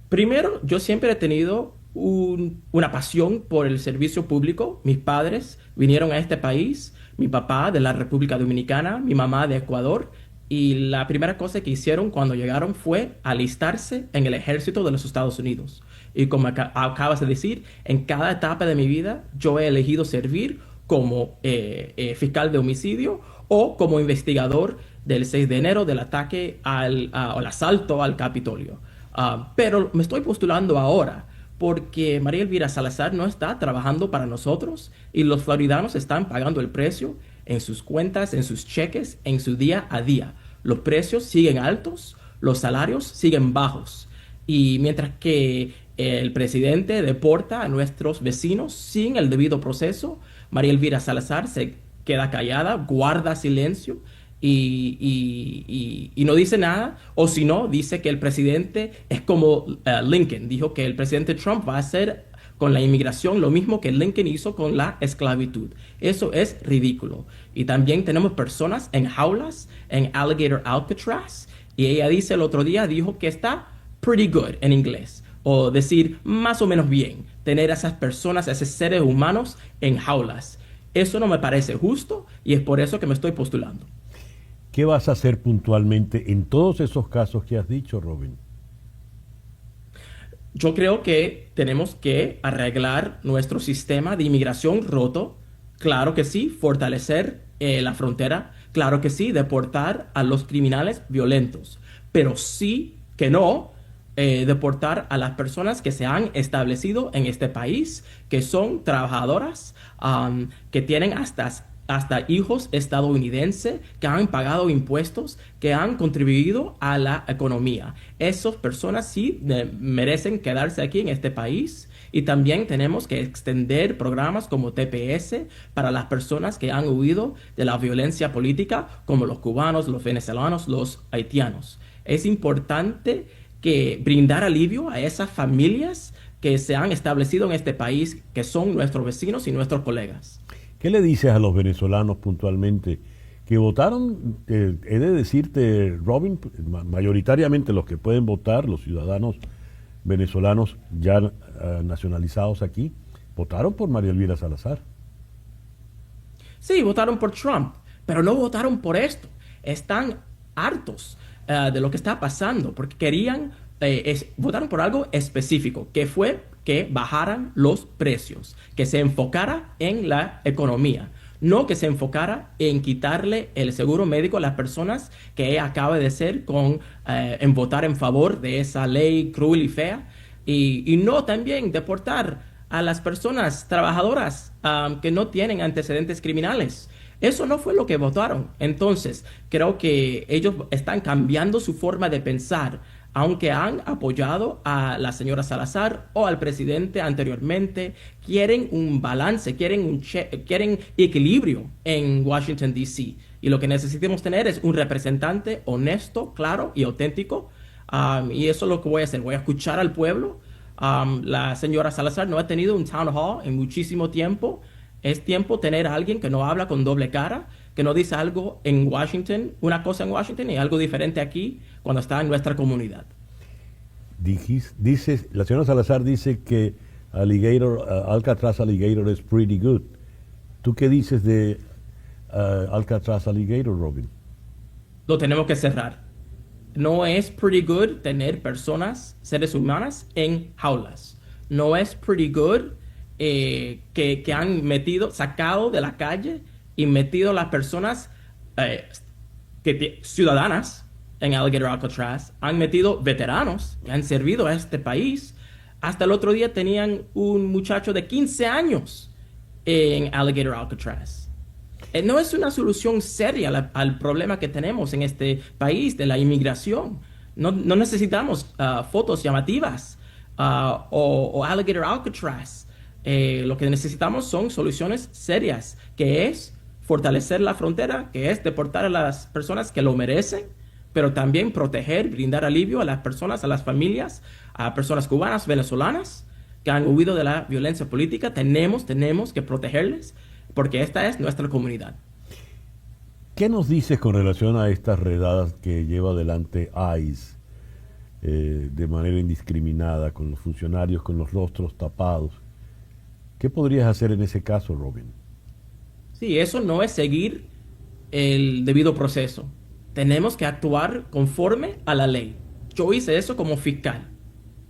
Primero, yo siempre he tenido una pasión por el servicio público. Mis padres vinieron a este país, mi papá de la República Dominicana, mi mamá de Ecuador, y la primera cosa que hicieron cuando llegaron fue alistarse en el ejército de los Estados Unidos. Y como acabas de decir, en cada etapa de mi vida yo he elegido servir como fiscal de homicidio o como investigador del 6 de enero, del ataque al asalto al Capitolio. Pero me estoy postulando ahora porque María Elvira Salazar no está trabajando para nosotros, y los floridanos están pagando el precio en sus cuentas, en sus cheques, en su día a día. Los precios siguen altos, los salarios siguen bajos, y mientras que el presidente deporta a nuestros vecinos sin el debido proceso, María Elvira Salazar se queda callada, guarda silencio y no dice nada, o si no, dice que el presidente es como Lincoln. Dijo que el presidente Trump va a hacer con la inmigración lo mismo que Lincoln hizo con la esclavitud. Eso es ridículo. Y también tenemos personas en jaulas en Alligator Alcatraz, y ella dice el otro día, dijo que está pretty good en inglés, o decir más o menos bien, tener a esas personas, a esos seres humanos en jaulas. Eso no me parece justo y es por eso que me estoy postulando. ¿Qué vas a hacer puntualmente en todos esos casos que has dicho, Robin? Yo creo que tenemos que arreglar nuestro sistema de inmigración roto. Claro que sí, fortalecer la frontera. Claro que sí, deportar a los criminales violentos. Pero sí que no deportar a las personas que se han establecido en este país, que son trabajadoras, que tienen hasta hijos estadounidenses, que han pagado impuestos, que han contribuido a la economía. Esas personas sí merecen quedarse aquí en este país. Y también tenemos que extender programas como TPS para las personas que han huido de la violencia política, como los cubanos, los venezolanos, los haitianos. Es importante que brindar alivio a esas familias que se han establecido en este país, que son nuestros vecinos y nuestros colegas. ¿Qué le dices a los venezolanos puntualmente que votaron? He de decirte, Robin, mayoritariamente los que pueden votar, los ciudadanos venezolanos ya nacionalizados aquí, votaron por María Elvira Salazar. Sí, votaron por Trump, pero no votaron por esto. Están hartos de lo que está pasando, porque querían, votaron por algo específico, que fue que bajaran los precios, que se enfocara en la economía, no que se enfocara en quitarle el seguro médico a las personas que ella acaba de hacer en votar en favor de esa ley cruel y fea, y no también deportar a las personas trabajadoras que no tienen antecedentes criminales. Eso no fue lo que votaron. Entonces, creo que ellos están cambiando su forma de pensar, aunque han apoyado a la señora Salazar o al presidente anteriormente. Quieren un balance, quieren equilibrio en Washington, D.C. Y lo que necesitamos tener es un representante honesto, claro y auténtico. Y eso es lo que voy a hacer. Voy a escuchar al pueblo. La señora Salazar no ha tenido un town hall en muchísimo tiempo. Es tiempo tener a alguien que no habla con doble cara, que no dice algo en Washington, una cosa en Washington y algo diferente aquí cuando está en nuestra comunidad. La señora Salazar dice que Alcatraz Alligator es pretty good. ¿Tú qué dices de Alcatraz Alligator, Robin? Lo tenemos que cerrar. No es pretty good tener personas, seres humanos, en jaulas. No es pretty good que han sacado de la calle y metido a las personas ciudadanas en Alligator Alcatraz, han metido veteranos que han servido a este país. Hasta el otro día tenían un muchacho de 15 años en Alligator Alcatraz. No es una solución seria al problema que tenemos en este país de la inmigración. No necesitamos fotos llamativas o Alligator Alcatraz. Lo que necesitamos son soluciones serias, que es fortalecer la frontera, que es deportar a las personas que lo merecen, pero también proteger, brindar alivio a las personas, a las familias, a personas cubanas, venezolanas, que han huido de la violencia política. Tenemos que protegerles, porque esta es nuestra comunidad. ¿Qué nos dices con relación a estas redadas que lleva adelante ICE de manera indiscriminada, con los funcionarios con los rostros tapados? ¿Qué podrías hacer en ese caso, Robin? Sí, eso no es seguir el debido proceso. Tenemos que actuar conforme a la ley. Yo hice eso como fiscal.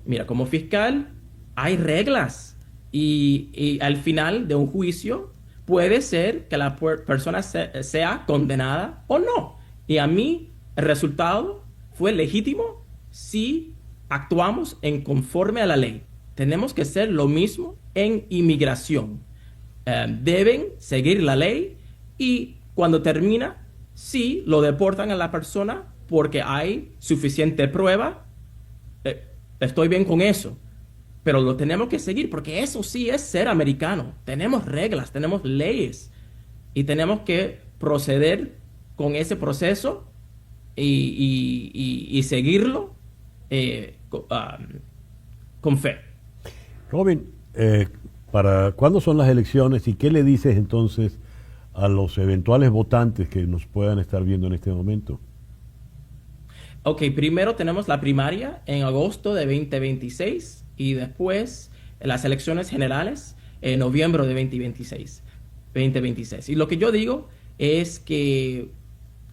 Mira, como fiscal hay reglas y al final de un juicio puede ser que la persona sea condenada o no. Y a mí el resultado fue legítimo si actuamos en conforme a la ley. Tenemos que hacer lo mismo en inmigración. Deben seguir la ley y cuando termina, sí, lo deportan a la persona porque hay suficiente prueba. Estoy bien con eso, pero lo tenemos que seguir porque eso sí es ser americano. Tenemos reglas, tenemos leyes y tenemos que proceder con ese proceso y seguirlo con fe. Robin, ¿para cuándo son las elecciones y qué le dices entonces a los eventuales votantes que nos puedan estar viendo en este momento? Ok, primero tenemos la primaria en agosto de 2026 y después las elecciones generales en noviembre de 2026. Y lo que yo digo es que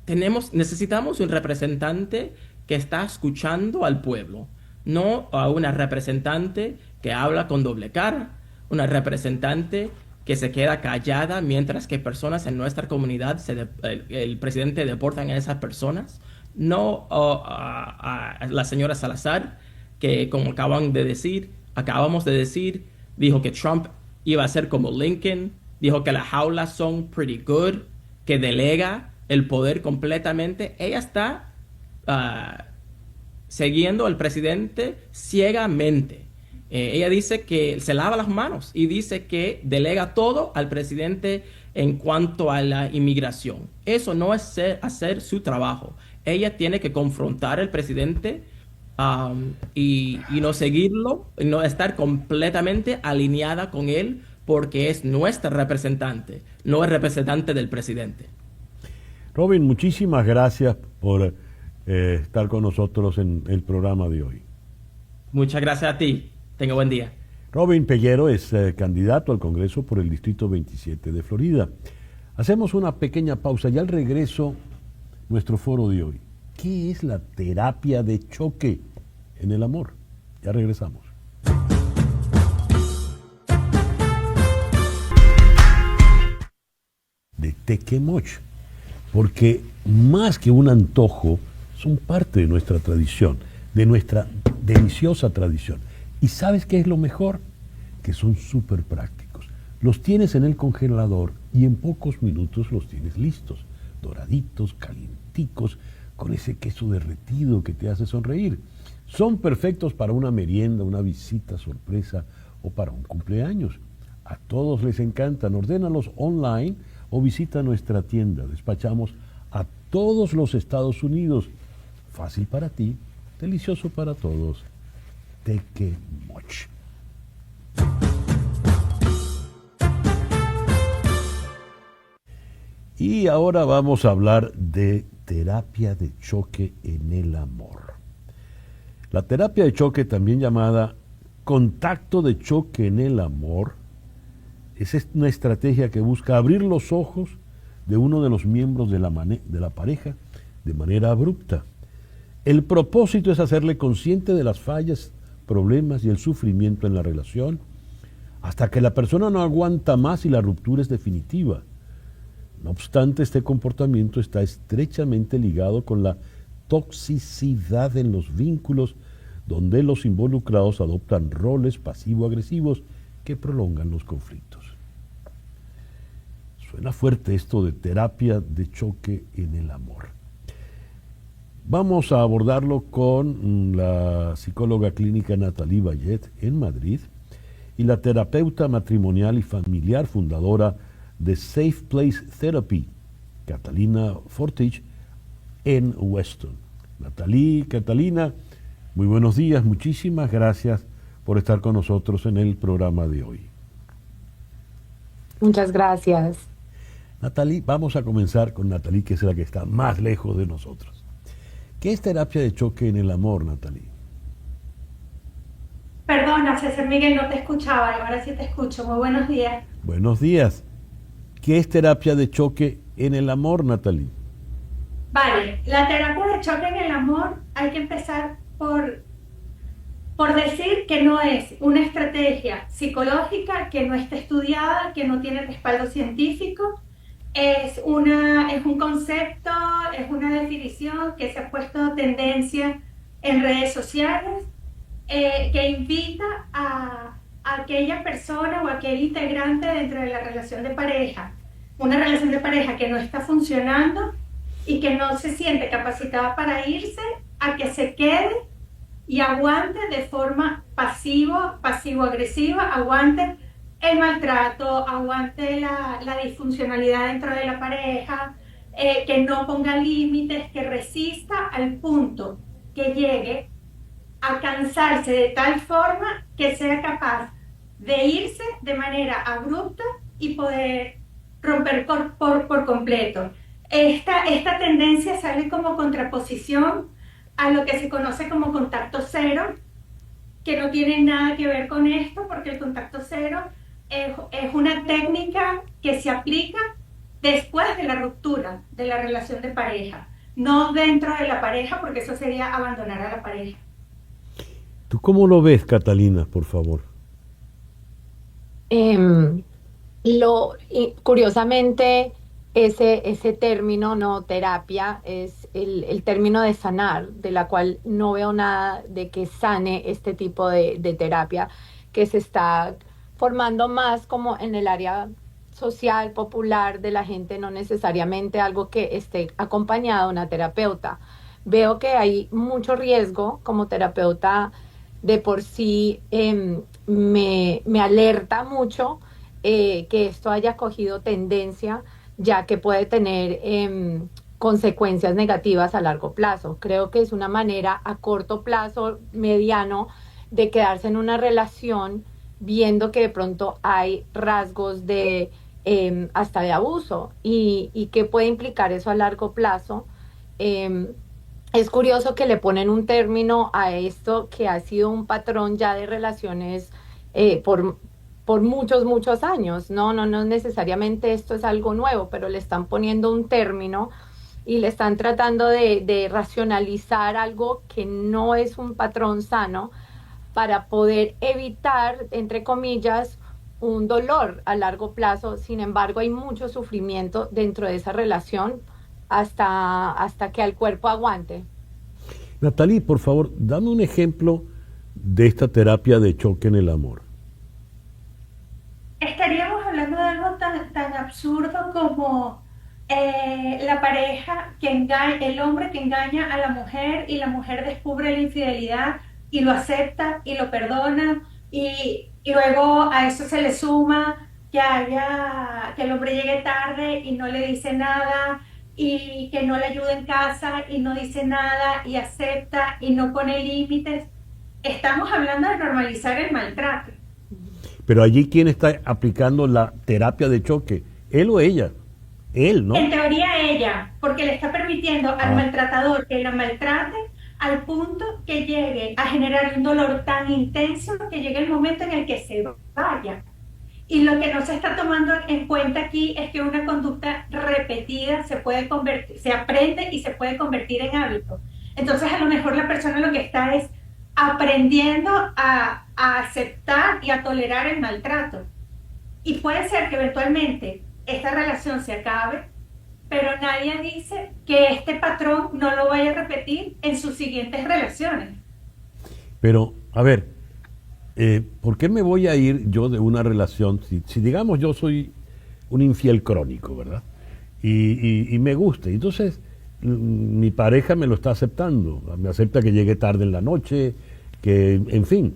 necesitamos un representante que está escuchando al pueblo, no a una representante que habla con doble cara, una representante que se queda callada mientras que personas en nuestra comunidad, el presidente deporta a esas personas, no a la señora Salazar, que como acabamos de decir, dijo que Trump iba a ser como Lincoln, dijo que las jaulas son pretty good, que delega el poder completamente. Ella está siguiendo al presidente ciegamente. Ella dice que se lava las manos y dice que delega todo al presidente en cuanto a la inmigración. Eso no es hacer su trabajo. Ella tiene que confrontar al presidente y no seguirlo, no estar completamente alineada con él, porque es nuestra representante, no el representante del presidente. Robin, muchísimas gracias por estar con nosotros en el programa de hoy. Muchas gracias a ti. Tenga buen día. Robin Peguero es candidato al Congreso por el Distrito 27 de Florida. Hacemos una pequeña pausa y al regreso, nuestro foro de hoy. ¿Qué es la terapia de choque en el amor? Ya regresamos. De Tequemoch, porque más que un antojo, son parte de nuestra tradición, de nuestra deliciosa tradición. ¿Y sabes qué es lo mejor? Que son súper prácticos. Los tienes en el congelador y en pocos minutos los tienes listos, doraditos, calienticos, con ese queso derretido que te hace sonreír. Son perfectos para una merienda, una visita sorpresa o para un cumpleaños. A todos les encantan. Ordénalos online o visita nuestra tienda. Despachamos a todos los Estados Unidos. Fácil para ti, delicioso para todos. Tequemoch. Y ahora vamos a hablar de terapia de choque en el amor. La terapia de choque, también llamada contacto de choque en el amor, es una estrategia que busca abrir los ojos de uno de los miembros de la pareja de manera abrupta. El propósito es hacerle consciente de las fallas, problemas y el sufrimiento en la relación, hasta que la persona no aguanta más y la ruptura es definitiva. No obstante, este comportamiento está estrechamente ligado con la toxicidad en los vínculos, donde los involucrados adoptan roles pasivo-agresivos que prolongan los conflictos. Suena fuerte esto de terapia de choque en el amor. Vamos a abordarlo con la psicóloga clínica Nathalie Vallet en Madrid y la terapeuta matrimonial y familiar fundadora de Safe Place Therapy, Catalina Fortich, en Weston. Catalina, muy buenos días, muchísimas gracias por estar con nosotros en el programa de hoy. Muchas gracias. Nathalie, vamos a comenzar con Nathalie, que es la que está más lejos de nosotros. ¿Qué es terapia de choque en el amor, Nathalie? Perdona, César Miguel, no te escuchaba, ahora sí te escucho. Muy buenos días. Buenos días. ¿Qué es terapia de choque en el amor, Nathalie? Vale, la terapia de choque en el amor hay que empezar por decir que no es una estrategia psicológica, que no está estudiada, que no tiene respaldo científico. Es un concepto, es una definición que se ha puesto tendencia en redes sociales, que invita a aquella persona o aquel integrante dentro de la relación de pareja, una relación de pareja que no está funcionando y que no se siente capacitada para irse, a que se quede y aguante de forma pasivo-agresiva, aguante el maltrato, aguante la disfuncionalidad dentro de la pareja, que no ponga límites, que resista al punto que llegue a cansarse de tal forma que sea capaz de irse de manera abrupta y poder romper por completo. Esta tendencia sale como contraposición a lo que se conoce como contacto cero, que no tiene nada que ver con esto, porque el contacto cero es una técnica que se aplica después de la ruptura de la relación de pareja, no dentro de la pareja, porque eso sería abandonar a la pareja. ¿Tú cómo lo ves, Catalina, por favor? Curiosamente, ese término, no terapia, es el término de sanar, de la cual no veo nada de que sane este tipo de terapia que se está formando más como en el área social, popular de la gente, no necesariamente algo que esté acompañado de una terapeuta. Veo que hay mucho riesgo como terapeuta de por sí, me alerta mucho que esto haya cogido tendencia, ya que puede tener consecuencias negativas a largo plazo. Creo que es una manera a corto plazo, mediano, de quedarse en una relación viendo que de pronto hay rasgos de hasta de abuso y qué puede implicar eso a largo plazo. Es curioso que le ponen un término a esto que ha sido un patrón ya de relaciones por muchos, muchos años. No necesariamente esto es algo nuevo, pero le están poniendo un término y le están tratando de racionalizar algo que no es un patrón sano para poder evitar, entre comillas, un dolor a largo plazo. Sin embargo, hay mucho sufrimiento dentro de esa relación hasta que el cuerpo aguante. Natalie, por favor, dame un ejemplo de esta terapia de choque en el amor. Estaríamos hablando de algo tan absurdo como la pareja que engaña, el hombre que engaña a la mujer y la mujer descubre la infidelidad y lo acepta y lo perdona, y luego a eso se le suma que el hombre llegue tarde y no le dice nada, y que no le ayude en casa y no dice nada y acepta y no pone límites. Estamos hablando de normalizar el maltrato. Pero allí, ¿quién está aplicando la terapia de choque? ¿Él o ella? Él, ¿no? En teoría ella, porque le está permitiendo al maltratador que la maltrate al punto que llegue a generar un dolor tan intenso que llegue el momento en el que se vaya. Y lo que no se está tomando en cuenta aquí es que una conducta repetida se aprende y se puede convertir en hábito. Entonces, a lo mejor la persona lo que está es aprendiendo a aceptar y a tolerar el maltrato. Y puede ser que eventualmente esta relación se acabe, pero nadie dice que este patrón no lo vaya a repetir en sus siguientes relaciones. Pero, a ver, ¿por qué me voy a ir yo de una relación? Si digamos yo soy un infiel crónico, ¿verdad? Y me gusta. Entonces, mi pareja me lo está aceptando. Me acepta que llegue tarde en la noche, que, en fin.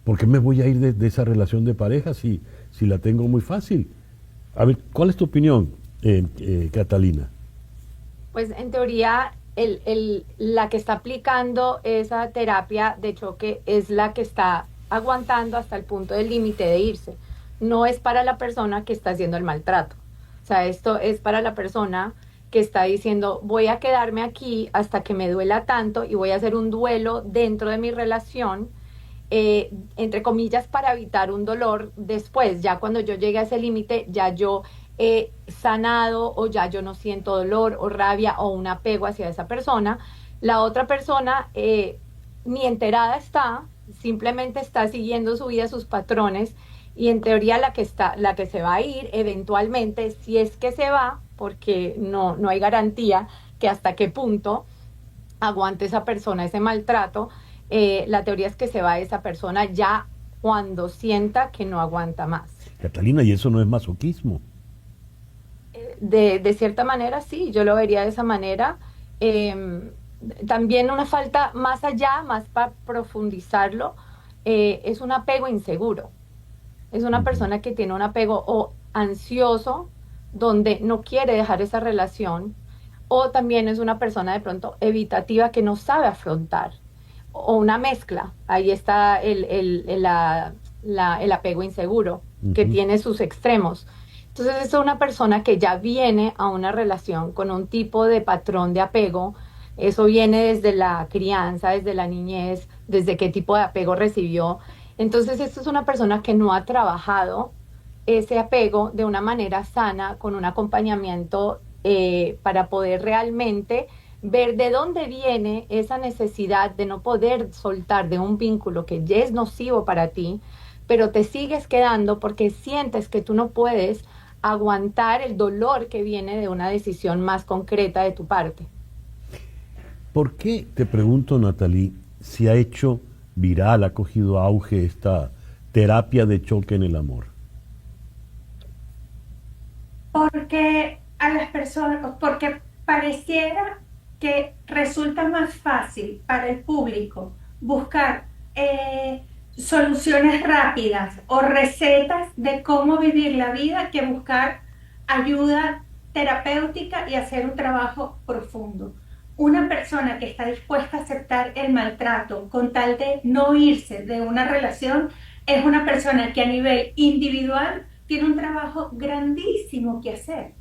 ¿Por qué me voy a ir de esa relación de pareja si la tengo muy fácil? A ver, ¿cuál es tu opinión, Catalina? Pues en teoría, la que está aplicando esa terapia de choque es la que está aguantando hasta el punto del límite de irse. No es para la persona que está haciendo el maltrato. O sea, esto es para la persona que está diciendo, voy a quedarme aquí hasta que me duela tanto y voy a hacer un duelo dentro de mi relación, entre comillas, para evitar un dolor después. Ya cuando yo llegue a ese límite, ya yo he sanado, o ya yo no siento dolor o rabia o un apego hacia esa persona. La otra persona ni enterada está, simplemente está siguiendo su vida, sus patrones, y en teoría la que se va a ir eventualmente, si es que se va, porque no hay garantía que hasta qué punto aguante esa persona ese maltrato. La teoría es que se va esa persona ya cuando sienta que no aguanta más. Catalina, ¿y eso no es masoquismo? De cierta manera, sí, yo lo vería de esa manera. También una falta más allá, más para profundizarlo, es un apego inseguro. Es una persona que tiene un apego o ansioso, donde no quiere dejar esa relación, o también es una persona de pronto evitativa que no sabe afrontar, o una mezcla. Ahí está el apego inseguro, que tiene sus extremos. Entonces es una persona que ya viene a una relación con un tipo de patrón de apego Eso viene desde la crianza, desde la niñez, desde qué tipo de apego recibió. Entonces, esto es una persona que no ha trabajado ese apego de una manera sana, con un acompañamiento para poder realmente ver de dónde viene esa necesidad de no poder soltar de un vínculo que ya es nocivo para ti, pero te sigues quedando porque sientes que tú no puedes aguantar el dolor que viene de una decisión más concreta de tu parte. ¿Por qué, te pregunto, Natalie, se ha hecho viral, ha cogido auge esta terapia de choque en el amor? Porque a las personas, porque pareciera que resulta más fácil para el público buscar soluciones rápidas o recetas de cómo vivir la vida que buscar ayuda terapéutica y hacer un trabajo profundo. Una persona que está dispuesta a aceptar el maltrato con tal de no irse de una relación es una persona que a nivel individual tiene un trabajo grandísimo que hacer,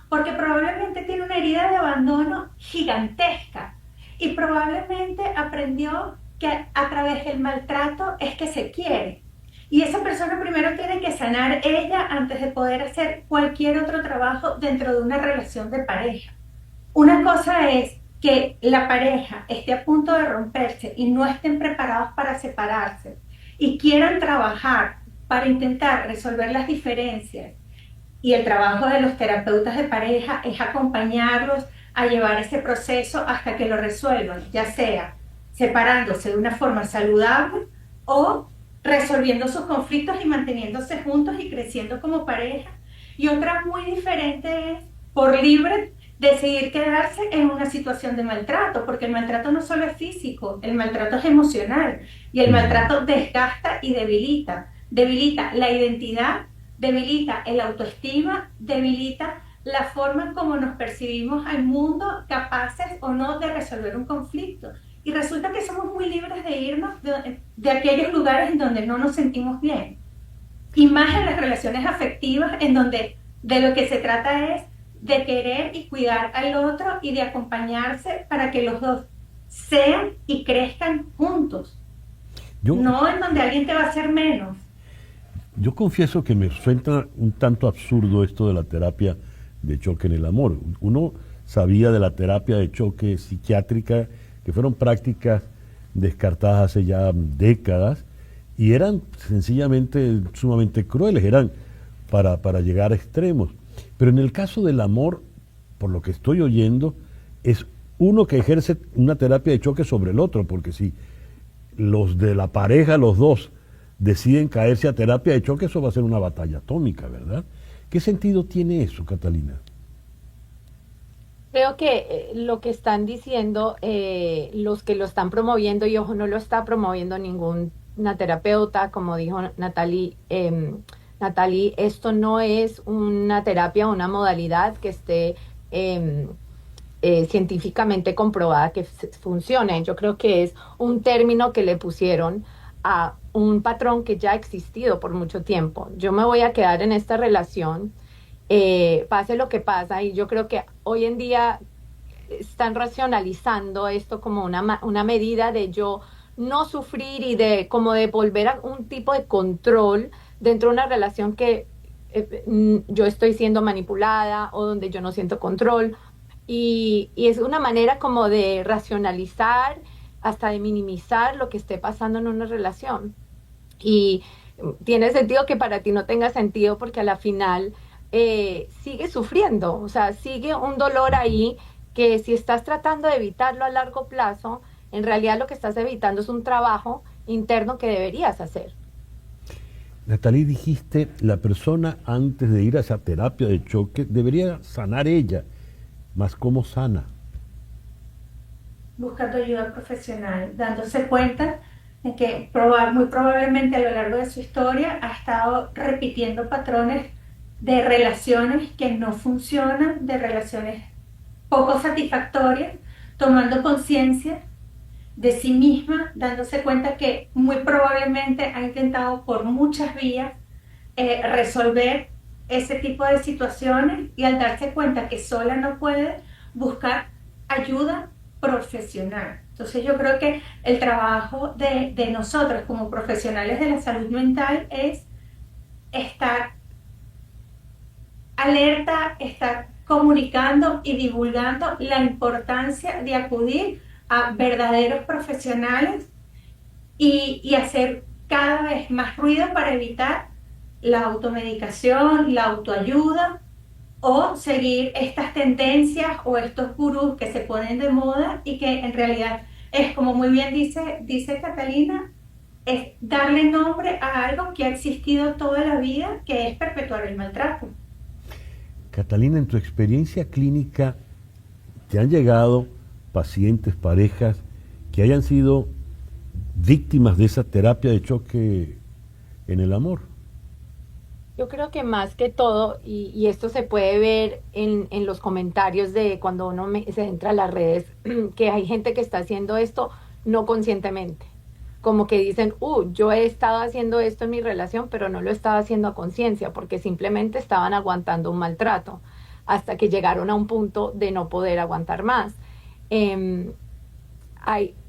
porque probablemente tiene una herida de abandono gigantesca y probablemente aprendió que a través del maltrato es que se quiere. Y esa persona primero tiene que sanar ella antes de poder hacer cualquier otro trabajo dentro de una relación de pareja. Una cosa es que la pareja esté a punto de romperse y no estén preparados para separarse y quieran trabajar para intentar resolver las diferencias. Y el trabajo de los terapeutas de pareja es acompañarlos a llevar ese proceso hasta que lo resuelvan, ya sea separándose de una forma saludable o resolviendo sus conflictos y manteniéndose juntos y creciendo como pareja. Y otra muy diferente es, por libre, decidir quedarse en una situación de maltrato, porque el maltrato no solo es físico, el maltrato es emocional y el maltrato desgasta y debilita. Debilita la identidad, debilita el autoestima, debilita la forma en cómo nos percibimos al mundo, capaces o no de resolver un conflicto. Y resulta que somos muy libres de irnos de aquellos lugares en donde no nos sentimos bien. Y más en las relaciones afectivas, en donde de lo que se trata es de querer y cuidar al otro y de acompañarse para que los dos sean y crezcan juntos. No en donde alguien te va a hacer menos. Yo confieso que me suena un tanto absurdo esto de la terapia de choque en el amor. Uno sabía de la terapia de choque psiquiátrica, que fueron prácticas descartadas hace ya décadas y eran sencillamente sumamente crueles, eran para llegar a extremos. Pero en el caso del amor, por lo que estoy oyendo, es uno que ejerce una terapia de choque sobre el otro, porque si los de la pareja, los dos, deciden caerse a terapia de choque, eso va a ser una batalla atómica, ¿verdad? ¿Qué sentido tiene eso, Catalina? Creo que lo que están diciendo los que lo están promoviendo, y ojo, no lo está promoviendo ninguna terapeuta, como dijo Natalie, Natalie, esto no es una terapia, una modalidad que esté científicamente comprobada que funcione. Yo creo que es un término que le pusieron a un patrón que ya ha existido por mucho tiempo. Yo me voy a quedar en esta relación, pase lo que pasa, y yo creo que hoy en día están racionalizando esto como una medida de yo no sufrir y de como de volver a un tipo de control dentro de una relación que yo estoy siendo manipulada o donde yo no siento control, y es una manera como de racionalizar, hasta de minimizar lo que esté pasando en una relación. Y tiene sentido que para ti no tenga sentido, porque a la final sigue sufriendo, o sea, sigue un dolor ahí que si estás tratando de evitarlo a largo plazo, en realidad lo que estás evitando es un trabajo interno que deberías hacer. Natalie, dijiste, la persona antes de ir a esa terapia de choque debería sanar ella, más ¿cómo sana? Buscando ayuda profesional, dándose cuenta de que muy probablemente a lo largo de su historia ha estado repitiendo patrones de relaciones que no funcionan, de relaciones poco satisfactorias, tomando conciencia de sí misma, dándose cuenta que muy probablemente ha intentado por muchas vías resolver ese tipo de situaciones, y al darse cuenta que sola no puede, buscar ayuda profesional. Entonces yo creo que el trabajo de nosotros como profesionales de la salud mental es estar alerta, estar comunicando y divulgando la importancia de acudir a verdaderos profesionales y hacer cada vez más ruido para evitar la automedicación, la autoayuda o seguir estas tendencias o estos gurús que se ponen de moda y que en realidad es, como muy bien dice Catalina, es darle nombre a algo que ha existido toda la vida, que es perpetuar el maltrato. Catalina, en tu experiencia clínica, ¿te han llegado pacientes, parejas que hayan sido víctimas de esa terapia de choque en el amor? Yo creo que más que todo, y esto se puede ver en los comentarios de cuando uno se entra a las redes, que hay gente que está haciendo esto no conscientemente. Como que dicen, yo he estado haciendo esto en mi relación, pero no lo estaba haciendo a conciencia, porque simplemente estaban aguantando un maltrato, hasta que llegaron a un punto de no poder aguantar más.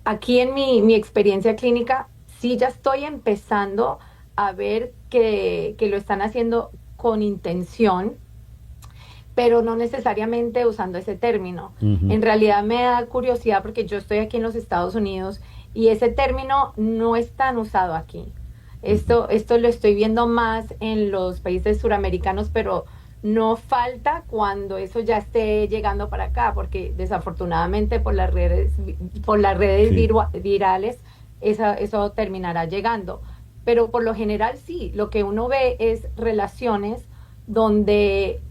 Aquí en mi experiencia clínica, sí ya estoy empezando a ver que lo están haciendo con intención, pero no necesariamente usando ese término. En realidad me da curiosidad porque yo estoy aquí en los Estados Unidos y ese término no es tan usado aquí. Esto lo estoy viendo más en los países suramericanos, pero no falta cuando eso ya esté llegando para acá, porque desafortunadamente por las redes Sí. virales eso terminará llegando. Pero por lo general sí, lo que uno ve es relaciones donde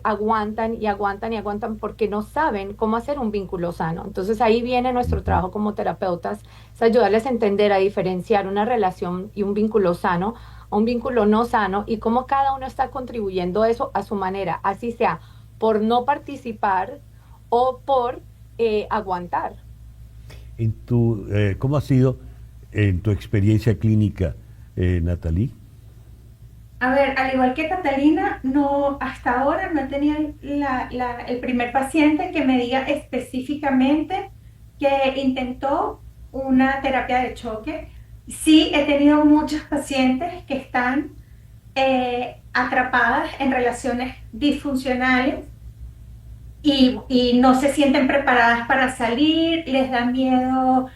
aguantan y aguantan y aguantan porque no saben cómo hacer un vínculo sano. Entonces ahí viene nuestro trabajo como terapeutas, es ayudarles a entender, a diferenciar una relación y un vínculo sano a un vínculo no sano y cómo cada uno está contribuyendo a eso a su manera, así sea por no participar o por aguantar. ¿Cómo ha sido en tu experiencia clínica, Nathalie? A ver, al igual que Catalina, hasta ahora no he tenido el primer paciente que me diga específicamente que intentó una terapia de choque. Sí, he tenido muchos pacientes que están atrapadas en relaciones disfuncionales y no se sienten preparadas para salir, les da miedo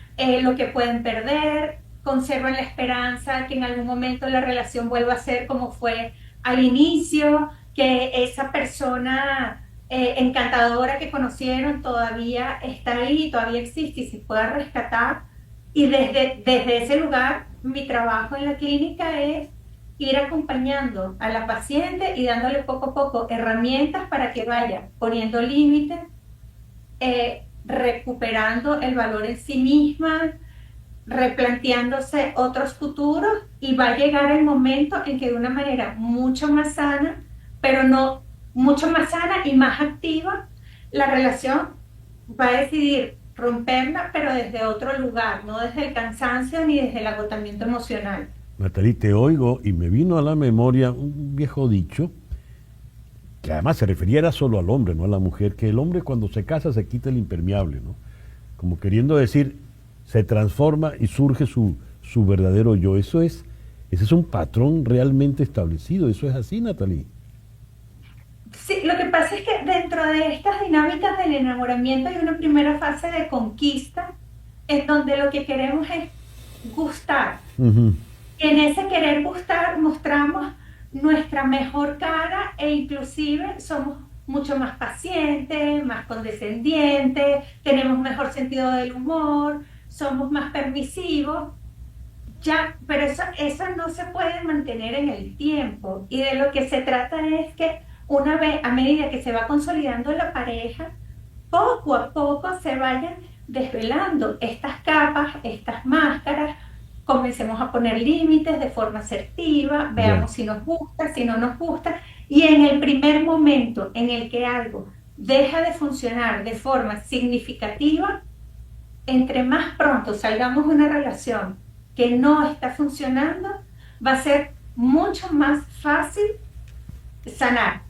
lo que pueden perder, conservan la esperanza que en algún momento la relación vuelva a ser como fue al inicio, que esa persona encantadora que conocieron todavía está ahí, todavía existe y se pueda rescatar. Y desde ese lugar, mi trabajo en la clínica es ir acompañando a la paciente y dándole poco a poco herramientas para que vaya poniendo límites, recuperando el valor en sí misma, replanteándose otros futuros y va a llegar el momento en que de una manera mucho más sana, pero no mucho más sana y más activa, la relación va a decidir romperla, pero desde otro lugar, no desde el cansancio ni desde el agotamiento emocional. Nathalie, te oigo y me vino a la memoria un viejo dicho que además se refería era solo al hombre, no a la mujer, que el hombre cuando se casa se quita el impermeable, ¿no? Como queriendo decir, se transforma y surge su verdadero yo. Ese es un patrón realmente establecido. ¿Eso es así, Nathalie? Sí, lo que pasa es que dentro de estas dinámicas del enamoramiento hay una primera fase de conquista en donde lo que queremos es gustar. Y en ese querer gustar mostramos nuestra mejor cara e inclusive somos mucho más pacientes, más condescendientes, tenemos mejor sentido del humor, somos más permisivos, ya, pero eso no se puede mantener en el tiempo y de lo que se trata es que una vez, a medida que se va consolidando la pareja, poco a poco se vayan desvelando estas capas, estas máscaras, comencemos a poner límites de forma asertiva, veamos si nos gusta, si no nos gusta, y en el primer momento en el que algo deja de funcionar de forma significativa, entre más pronto salgamos de una relación que no está funcionando, va a ser mucho más fácil sanar.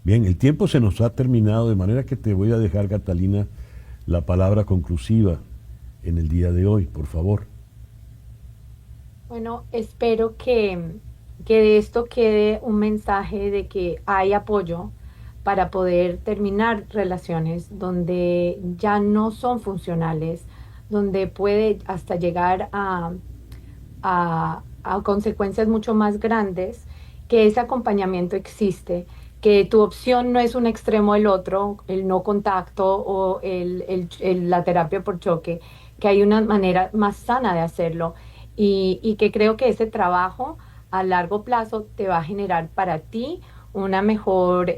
Bien, el tiempo se nos ha terminado, de manera que te voy a dejar, Catalina, la palabra conclusiva en el día de hoy, por favor. Bueno, espero que de esto quede un mensaje de que hay apoyo para poder terminar relaciones donde ya no son funcionales, donde puede hasta llegar a consecuencias mucho más grandes, que ese acompañamiento existe, que tu opción no es un extremo o el otro, el no contacto o la terapia por choque, que hay una manera más sana de hacerlo y que creo que ese trabajo a largo plazo te va a generar para ti una mejor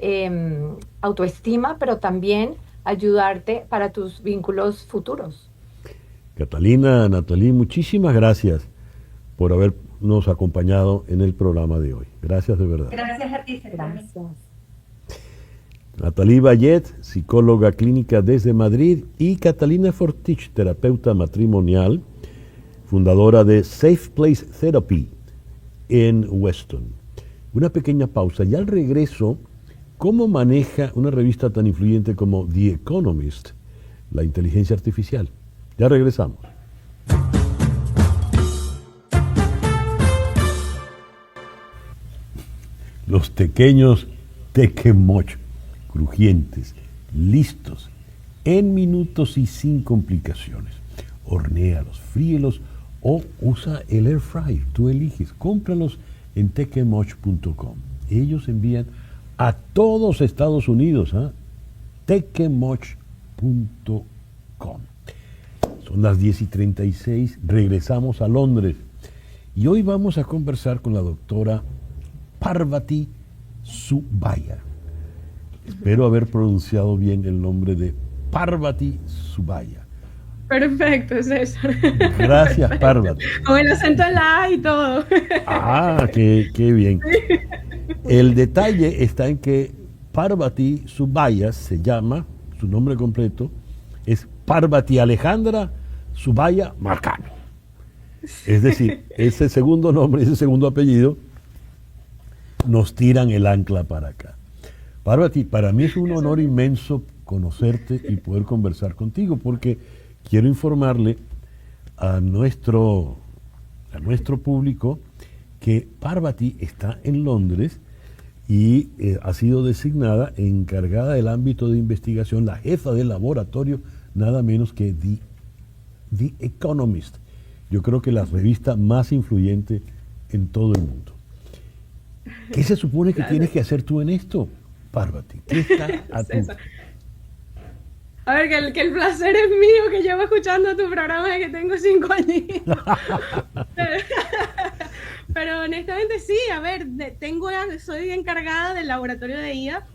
autoestima, pero también ayudarte para tus vínculos futuros. Catalina, Nathalie, muchísimas gracias por habernos acompañado en el programa de hoy. Gracias de verdad. Gracias a ti, Sergio. Gracias. Nathalie Vallet, psicóloga clínica desde Madrid, y Catalina Fortich, terapeuta matrimonial, fundadora de Safe Place Therapy en Weston. Una pequeña pausa y al regreso, ¿cómo maneja una revista tan influyente como The Economist la inteligencia artificial? Ya regresamos. Los pequeños tequemoch, crujientes, listos, en minutos y sin complicaciones. Hornéalos, fríelos o usa el air fryer, tú eliges. Cómpralos en tequemoch.com. Ellos envían a todos Estados Unidos, tequemoch.com. Son las 10:36, regresamos a Londres y hoy vamos a conversar con la doctora Parvati Subbiah. Espero haber pronunciado bien el nombre de Parvati Subbiah. Perfecto, César. Gracias, Perfecto. Parvati. Con el acento en la A y todo. Ah, qué bien. El detalle está en que Parvati Subbiah se llama, su nombre completo es Parvati Alejandra Subbiah Marcano. Es decir, ese segundo nombre, ese segundo apellido, nos tiran el ancla para acá. Parvati, para mí es un honor inmenso conocerte y poder conversar contigo, porque quiero informarle a nuestro público que Parvati está en Londres y ha sido designada encargada del ámbito de investigación, la jefa del laboratorio, nada menos que The Economist. Yo creo que la revista más influyente en todo el mundo. ¿Qué se supone que tienes que hacer tú en esto, Parvati? ¿Qué está a tu... A ver, que el placer es mío, que llevo escuchando tu programa desde que tengo 5 añitos. Pero honestamente sí, a ver, soy encargada del laboratorio de IA.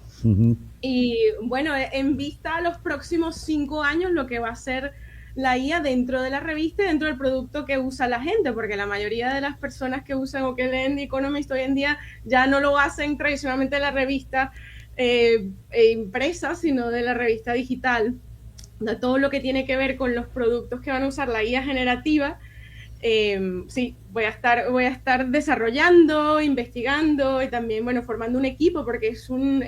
Y bueno, en vista a los próximos 5 años, lo que va a ser la IA dentro de la revista y dentro del producto que usa la gente, porque la mayoría de las personas que usan o que leen The Economist hoy en día ya no lo hacen tradicionalmente de la revista impresa, sino de la revista digital. De todo lo que tiene que ver con los productos que van a usar la IA generativa, sí, voy a estar desarrollando, investigando y también, bueno, formando un equipo, porque es un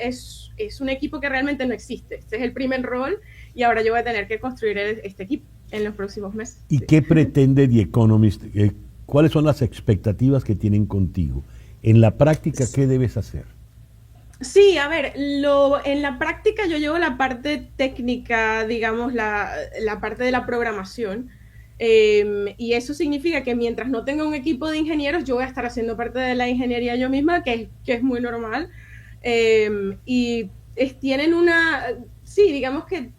equipo que realmente no existe. Este es el primer rol y ahora yo voy a tener que construir este equipo en los próximos meses. ¿Y qué pretende The Economist? ¿Cuáles son las expectativas que tienen contigo? En la práctica, ¿qué debes hacer? Sí, a ver, en la práctica yo llevo la parte técnica, digamos, la parte de la programación. Y eso significa que mientras no tenga un equipo de ingenieros, yo voy a estar haciendo parte de la ingeniería yo misma, que es muy normal. Tienen sí, digamos que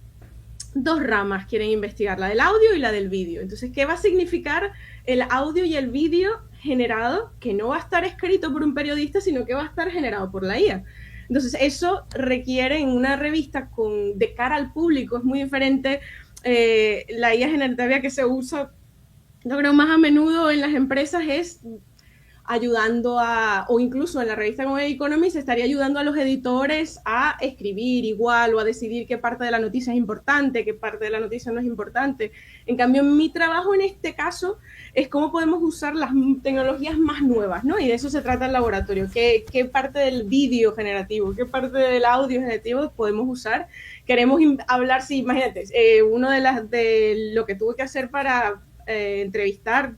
2 ramas quieren investigar, la del audio y la del vídeo. Entonces, ¿qué va a significar el audio y el vídeo generado? Que no va a estar escrito por un periodista, sino que va a estar generado por la IA. Entonces, eso requiere en una revista de cara al público, es muy diferente. La IA generativa que se usa, yo creo, más a menudo en las empresas es ayudando o incluso en la revista como The Economist, estaría ayudando a los editores a escribir igual o a decidir qué parte de la noticia es importante, qué parte de la noticia no es importante. En cambio, mi trabajo en este caso es cómo podemos usar las tecnologías más nuevas, ¿no? Y de eso se trata el laboratorio. ¿Qué parte del vídeo generativo, qué parte del audio generativo podemos usar? Queremos hablar, sí, imagínate, uno de lo que tuve que hacer para entrevistar,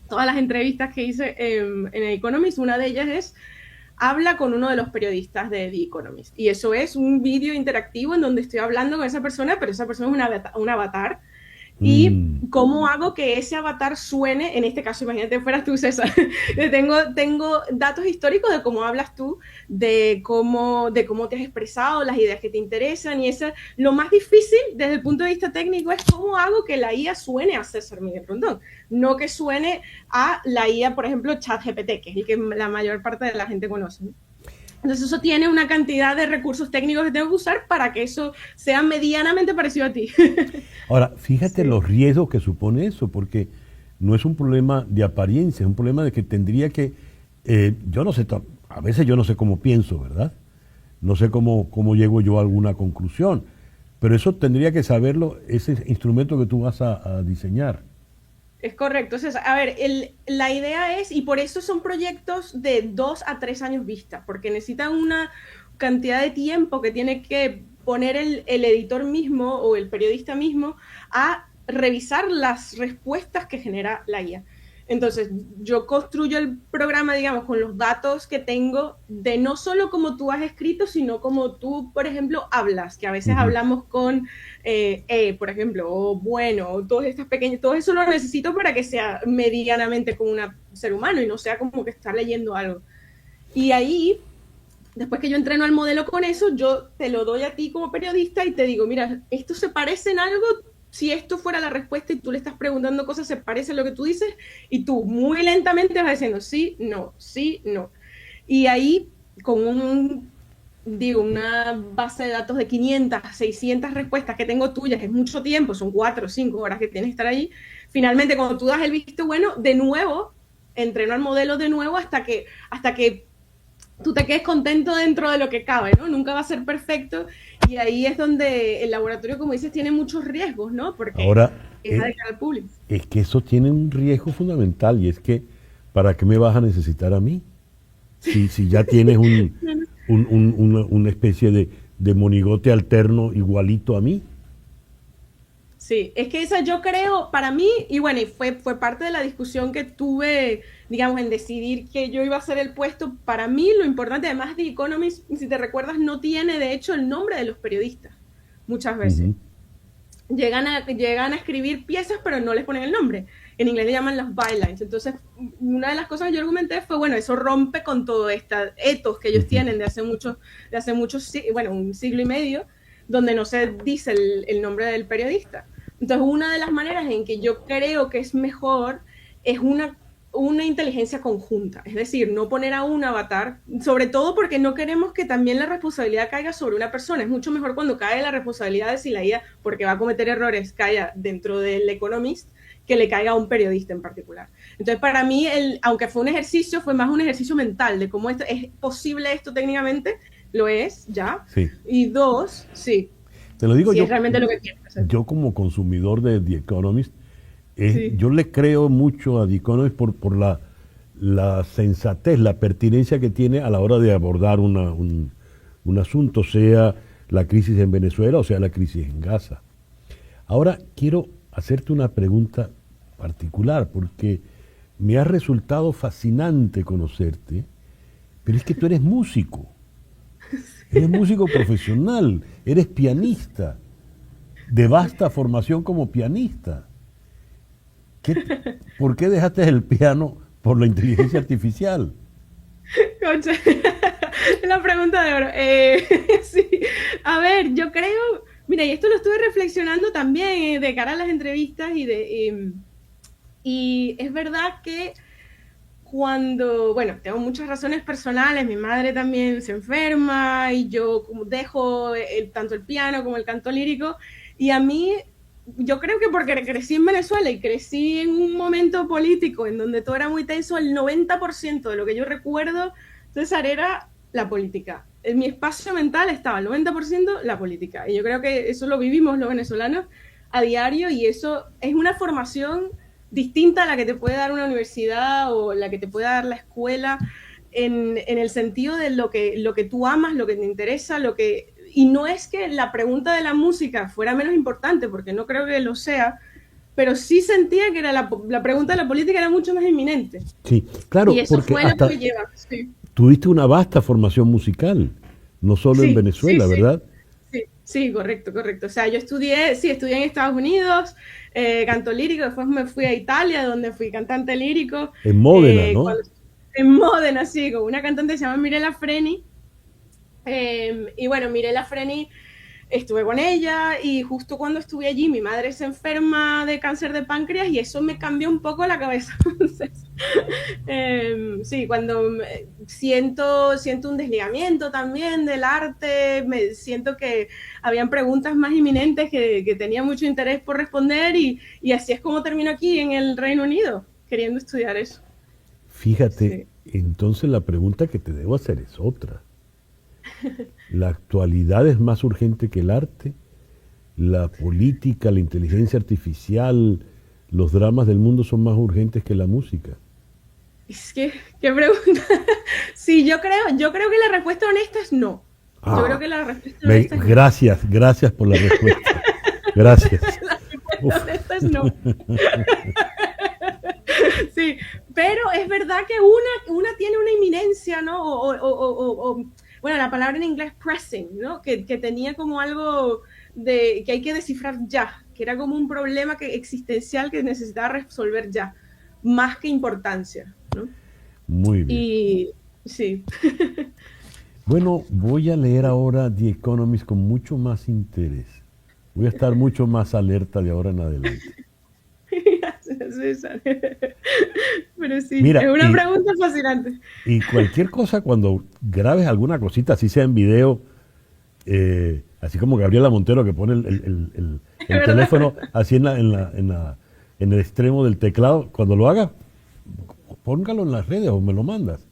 todas las entrevistas que hice en The Economist, una de ellas es habla con uno de los periodistas de The Economist. Y eso es un vídeo interactivo en donde estoy hablando con esa persona, pero esa persona es un avatar. Y cómo hago que ese avatar suene, en este caso, imagínate, fueras tú, César. tengo datos históricos de cómo hablas tú, de cómo te has expresado, las ideas que te interesan, y lo más difícil desde el punto de vista técnico es cómo hago que la IA suene a César Miguel Rondón, no que suene a la IA, por ejemplo, ChatGPT, que es el que la mayor parte de la gente conoce. Entonces eso tiene una cantidad de recursos técnicos que tengo que usar para que eso sea medianamente parecido a ti. Ahora, fíjate los riesgos que supone eso, porque no es un problema de apariencia, es un problema de que tendría que, yo no sé, a veces yo no sé cómo pienso, ¿verdad? No sé cómo llego yo a alguna conclusión, pero eso tendría que saberlo ese instrumento que tú vas a diseñar. Es correcto, César. A ver, la idea es, y por eso son proyectos de 2 a 3 años vista, porque necesitan una cantidad de tiempo que tiene que poner el editor mismo o el periodista mismo a revisar las respuestas que genera la IA. Entonces, yo construyo el programa, digamos, con los datos que tengo de no solo como tú has escrito, sino como tú, por ejemplo, hablas, que a veces hablamos con, por ejemplo, o bueno, o todos estos pequeños, todo eso lo necesito para que sea medianamente como un ser humano y no sea como que está leyendo algo. Y ahí, después que yo entreno al modelo con eso, yo te lo doy a ti como periodista y te digo, mira, esto se parece en algo. Si esto fuera la respuesta y tú le estás preguntando cosas, se parece a lo que tú dices, y tú muy lentamente vas diciendo sí, no, sí, no. Y ahí, con una base de datos de 500, 600 respuestas que tengo tuyas, es mucho tiempo, son 4 o 5 horas que tienes que estar ahí, finalmente cuando tú das el visto bueno, de nuevo, entreno al modelo de nuevo hasta que tú te quedes contento dentro de lo que cabe, ¿no? Nunca va a ser perfecto, y ahí es donde el laboratorio, como dices, tiene muchos riesgos, ¿no? Porque ahora, es de cara al público. Es que eso tiene un riesgo fundamental, y es que, ¿para qué me vas a necesitar a mí? Si ya tienes una especie de monigote alterno igualito a mí. Sí, es que esa yo creo, para mí, y bueno, y fue parte de la discusión que tuve, digamos, en decidir que yo iba a hacer el puesto. Para mí lo importante, además, The Economist, si te recuerdas, no tiene de hecho el nombre de los periodistas, muchas veces. Llegan a escribir piezas, pero no les ponen el nombre. En inglés le llaman los bylines. Entonces, una de las cosas que yo argumenté fue, bueno, eso rompe con todo este ethos que ellos tienen de hace muchos, bueno, un siglo y medio, donde no se dice el nombre del periodista. Entonces, una de las maneras en que yo creo que es mejor es una inteligencia conjunta, es decir, no poner a un avatar, sobre todo porque no queremos que también la responsabilidad caiga sobre una persona. Es mucho mejor cuando cae la responsabilidad de si la IA, porque va a cometer errores, caiga dentro del Economist, que le caiga a un periodista en particular. Entonces, para mí, aunque fue un ejercicio, fue más un ejercicio mental de cómo es posible esto técnicamente, lo es, ya. Sí. Y 2, sí. Te lo digo, sí, yo, es realmente lo que quieres hacer. Yo como consumidor de The Economist, yo le creo mucho a The Economist por la sensatez, la pertinencia que tiene a la hora de abordar un asunto, sea la crisis en Venezuela o sea la crisis en Gaza. Ahora quiero hacerte una pregunta particular, porque me ha resultado fascinante conocerte, pero es que tú eres músico. Eres músico profesional, eres pianista, de vasta formación como pianista. ¿Por qué dejaste el piano por la inteligencia artificial? Concha, la pregunta de oro. Sí. A ver, yo creo, mira, y esto lo estuve reflexionando también de cara a las entrevistas y es verdad que bueno, tengo muchas razones personales, mi madre también se enferma y yo dejo tanto el piano como el canto lírico, y a mí yo creo que porque crecí en Venezuela y crecí en un momento político en donde todo era muy tenso, el 90% de lo que yo recuerdo, César, era la política. En mi espacio mental estaba el 90% la política. Y yo creo que eso lo vivimos los venezolanos a diario, y eso es una formación distinta a la que te puede dar una universidad o la que te puede dar la escuela, en el sentido de lo que tú amas, lo que te interesa, y no es que la pregunta de la música fuera menos importante, porque no creo que lo sea, pero sí sentía que era la pregunta de la política era mucho más inminente. Sí, claro, Y eso porque fue lo hasta que lleva. Sí. tuviste una vasta formación musical, no solo en Venezuela, sí. ¿verdad? Sí, correcto. O sea, yo estudié en Estados Unidos, canto lírico, después me fui a Italia, donde fui cantante lírico. En Módena, ¿no? En Módena, sí, con una cantante que se llama Mirella Freni. Y bueno, Mirella Freni, estuve con ella, y justo cuando estuve allí, mi madre se enferma de cáncer de páncreas, y eso me cambió un poco la cabeza. Entonces, sí, cuando siento un desligamiento también del arte, siento que habían preguntas más inminentes que tenía mucho interés por responder, y así es como termino aquí en el Reino Unido, queriendo estudiar eso. Fíjate, entonces la pregunta que te debo hacer es otra. ¿La actualidad es más urgente que el arte? ¿La política, la inteligencia artificial, los dramas del mundo son más urgentes que la música? Es que, ¿qué pregunta? Sí, yo creo que la respuesta honesta es no. Yo creo que la respuesta honesta es no. Gracias por la respuesta. Gracias. La respuesta honesta es no. Sí, pero es verdad que una tiene una inminencia, ¿no? Bueno, la palabra en inglés pressing, ¿no? Que tenía como algo que hay que descifrar ya, que era como un problema existencial que necesitaba resolver ya, más que importancia, ¿no? Muy bien. Y sí. Bueno, voy a leer ahora The Economist con mucho más interés. Voy a estar mucho más alerta de ahora en adelante. Gracias, César. Pero sí, Mira, es una pregunta fascinante. Y cualquier cosa, cuando grabes alguna cosita, así sea en video, así como Gabriela Montero, que pone el teléfono así en el extremo del teclado, cuando lo haga, póngalo en las redes o me lo mandas.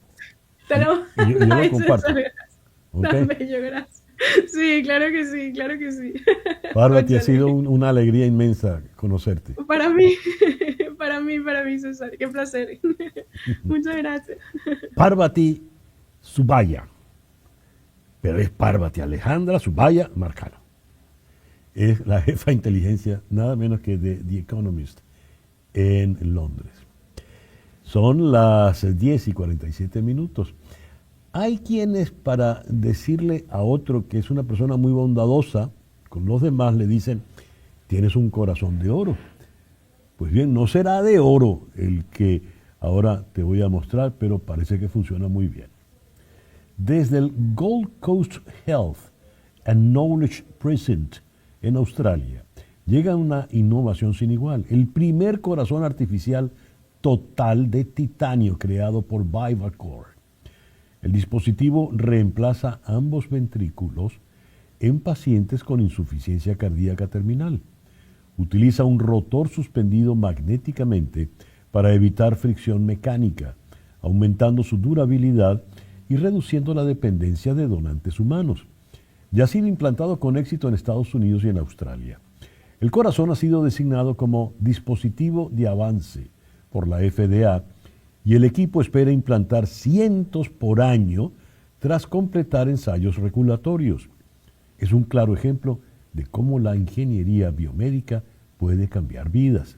Y yo lo comparto. Tan bello, gracias. Sí, claro que sí. Parvati, ha sido una alegría inmensa conocerte. Para mí, César, qué placer. Muchas gracias. Parvati Subaya, pero es Parvati Alejandra Subaya Marcano. Es la jefa de inteligencia, nada menos que de The Economist en Londres. Son las 10:47. Hay quienes, para decirle a otro que es una persona muy bondadosa con los demás, le dicen: tienes un corazón de oro. Pues bien, no será de oro el que ahora te voy a mostrar, pero parece que funciona muy bien. Desde el Gold Coast Health and Knowledge Present en Australia llega una innovación sin igual: el primer corazón artificial total de titanio creado por Vivacor. El dispositivo reemplaza ambos ventrículos en pacientes con insuficiencia cardíaca terminal. Utiliza un rotor suspendido magnéticamente para evitar fricción mecánica, aumentando su durabilidad y reduciendo la dependencia de donantes humanos. Ya ha sido implantado con éxito en Estados Unidos y en Australia. El corazón ha sido designado como dispositivo de avance por la FDA, y el equipo espera implantar cientos por año tras completar ensayos regulatorios. Es un claro ejemplo de cómo la ingeniería biomédica puede cambiar vidas.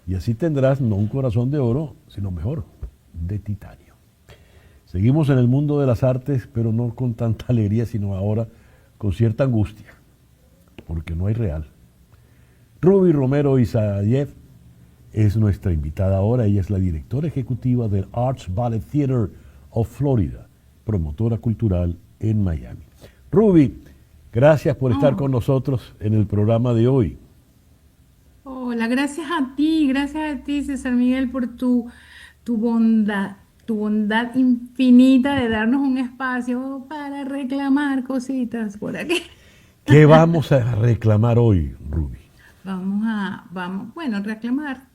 Y así tendrás no un corazón de oro, sino mejor, de titanio. Seguimos en el mundo de las artes, pero no con tanta alegría, sino ahora con cierta angustia, porque no hay real. Ruby Romero Isayev es nuestra invitada ahora. Ella es la directora ejecutiva del Arts Ballet Theater of Florida, promotora cultural en Miami. Ruby, gracias por estar con nosotros en el programa de hoy. Hola, gracias a ti, César Miguel, por tu bondad infinita de darnos un espacio para reclamar cositas por aquí. ¿Qué vamos a reclamar hoy, Ruby? bueno, reclamar,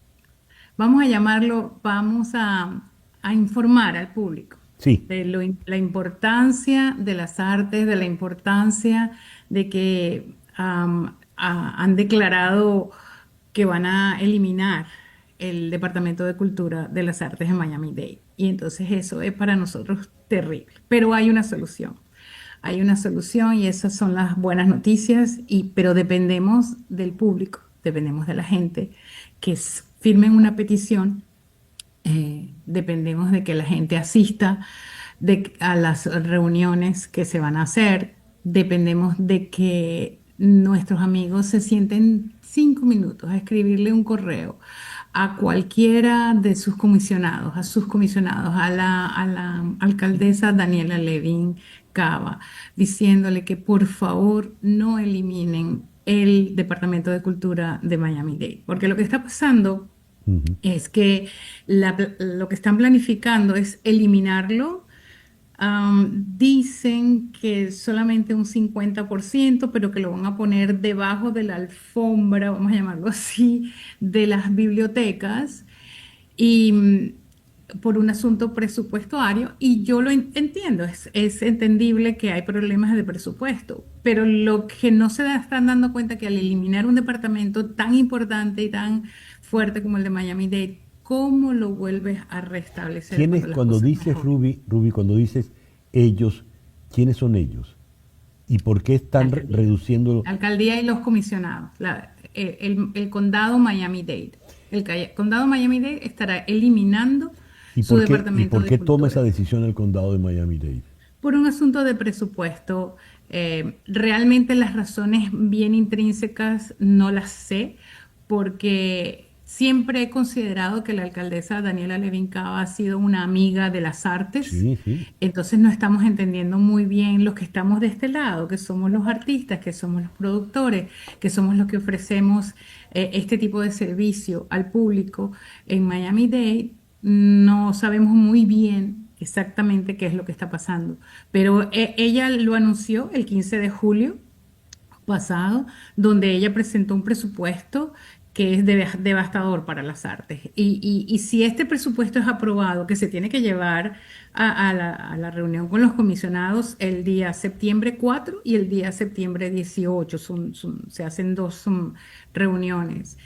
vamos a llamarlo, a informar al público Sí, de la importancia de las artes, de la importancia de que han declarado que van a eliminar el Departamento de Cultura de las Artes en Miami-Dade. Y entonces eso es para nosotros terrible. Pero hay una solución. Hay una solución y esas son las buenas noticias, pero dependemos del público, dependemos de la gente que firmen una petición, dependemos de que la gente asista a las reuniones que se van a hacer, dependemos de que nuestros amigos se sienten 5 minutos a escribirle un correo a cualquiera de sus comisionados, a la alcaldesa Daniela Levin Cava, diciéndole que por favor no eliminen el Departamento de Cultura de Miami-Dade, porque lo que está pasando es que lo que están planificando es eliminarlo. Dicen que solamente un 50%, pero que lo van a poner debajo de la alfombra, vamos a llamarlo así, de las bibliotecas, y por un asunto presupuestario, y yo lo entiendo, es entendible que hay problemas de presupuesto, pero lo que no se están dando cuenta que al eliminar un departamento tan importante y tan fuerte como el de Miami-Dade, ¿cómo lo vuelves a restablecer? Cuando dices, Ruby, cuando dices ellos, ¿quiénes son ellos? ¿Y por qué están reduciendo? La alcaldía y los comisionados, el condado Miami-Dade. Condado Miami-Dade estará eliminando su departamento ¿Y por qué de toma cultura esa decisión el condado de Miami-Dade? por un asunto de presupuesto. Realmente las razones bien intrínsecas no las sé, porque siempre he considerado que la alcaldesa Daniela Levin Cava ha sido una amiga de las artes. Sí, sí. Entonces no estamos entendiendo muy bien los que estamos de este lado, que somos los artistas, que somos los productores, que somos los que ofrecemos este tipo de servicio al público en Miami-Dade. No sabemos muy bien exactamente qué es lo que está pasando, pero ella lo anunció el 15 de julio pasado, donde ella presentó un presupuesto que es devastador para las artes. Y si este presupuesto es aprobado, que se tiene que llevar a la reunión con los comisionados el día septiembre 4 y el día septiembre 18, se hacen dos reuniones,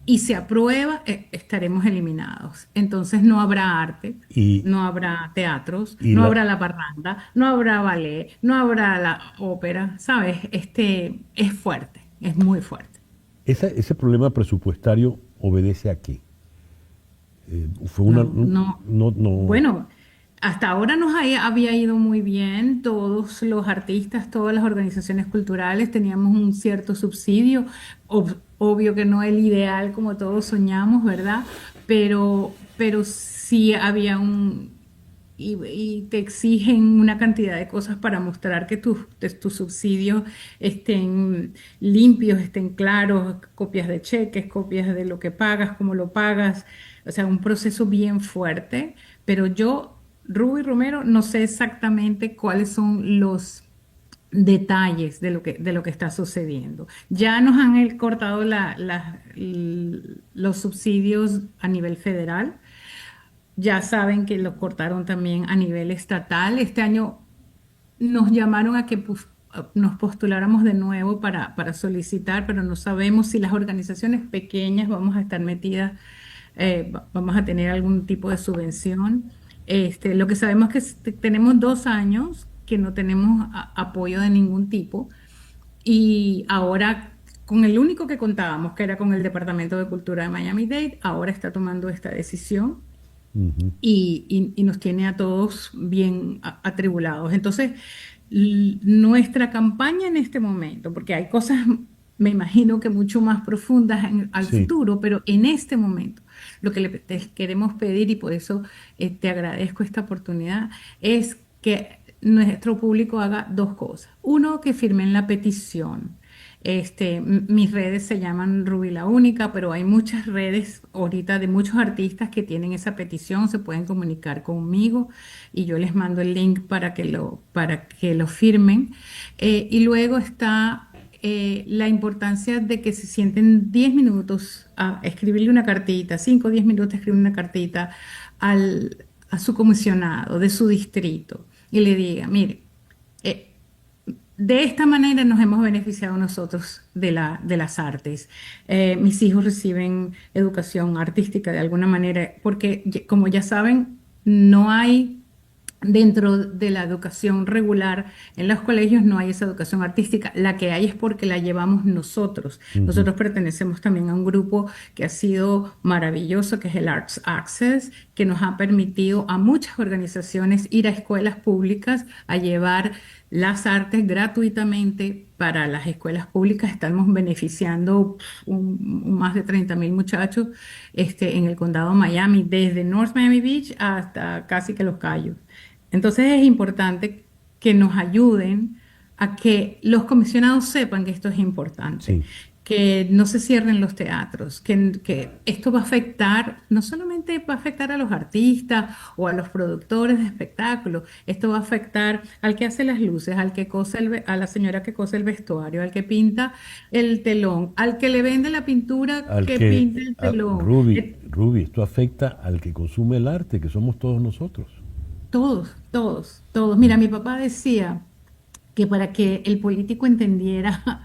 y se aprueba, estaremos eliminados. Entonces no habrá arte, no habrá teatros, no habrá la parranda, no habrá ballet, no habrá la ópera, ¿sabes? Es fuerte, es muy fuerte. ¿Ese problema presupuestario obedece a qué? Fue una, no. Bueno, hasta ahora nos había ido muy bien, todos los artistas, todas las organizaciones culturales teníamos un cierto subsidio, obvio que no el ideal como todos soñamos, ¿verdad? Pero sí había y te exigen una cantidad de cosas para mostrar que tus subsidios estén limpios, estén claros, copias de cheques, copias de lo que pagas, cómo lo pagas, o sea, un proceso bien fuerte, pero yo, Ruby Romero, no sé exactamente cuáles son los detalles de lo que está sucediendo. Ya nos han cortado los subsidios a nivel federal. Ya saben que lo cortaron también a nivel estatal. Este año nos llamaron a que nos postuláramos de nuevo para solicitar, pero no sabemos si las organizaciones pequeñas vamos a estar metidas, vamos a tener algún tipo de subvención. Lo que sabemos es que tenemos 2 años que no tenemos apoyo de ningún tipo, y ahora con el único que contábamos, que era con el Departamento de Cultura de Miami-Dade, ahora está tomando esta decisión. Y nos tiene a todos bien atribulados. Entonces, nuestra campaña en este momento, porque hay cosas, me imagino que mucho más profundas al futuro, pero en este momento, lo que te queremos pedir, y por eso te agradezco esta oportunidad, es que nuestro público haga 2 cosas. Uno, que firmen la petición. Mis redes se llaman Ruby la Única, pero hay muchas redes ahorita de muchos artistas que tienen esa petición, se pueden comunicar conmigo y yo les mando el link para que lo firmen. Y luego está la importancia de que se sienten 10 minutos a escribirle una cartita, 5 o 10 minutos a escribir una cartita a su comisionado de su distrito y le diga, mire, de esta manera nos hemos beneficiado nosotros de las artes. Mis hijos reciben educación artística de alguna manera, porque como ya saben, no hay dentro de la educación regular en los colegios, no hay esa educación artística. La que hay es porque la llevamos nosotros. Nosotros pertenecemos también a un grupo que ha sido maravilloso, que es el Arts Access, que nos ha permitido a muchas organizaciones ir a escuelas públicas a llevar las artes gratuitamente para las escuelas públicas. Estamos beneficiando más de 30,000 muchachos en el condado de Miami, desde North Miami Beach hasta casi que Los Cayos. Entonces es importante que nos ayuden a que los comisionados sepan que esto es importante, Sí. que no se cierren los teatros, que esto va a afectar, no solamente va a afectar a los artistas o a los productores de espectáculos, esto va a afectar al que hace las luces, al que cose a la señora que cose el vestuario, al que pinta el telón, al que le vende la pintura que pinta el telón. Ruby, esto afecta al que consume el arte, que somos todos nosotros. Todos. Mira, mi papá decía que para que el político entendiera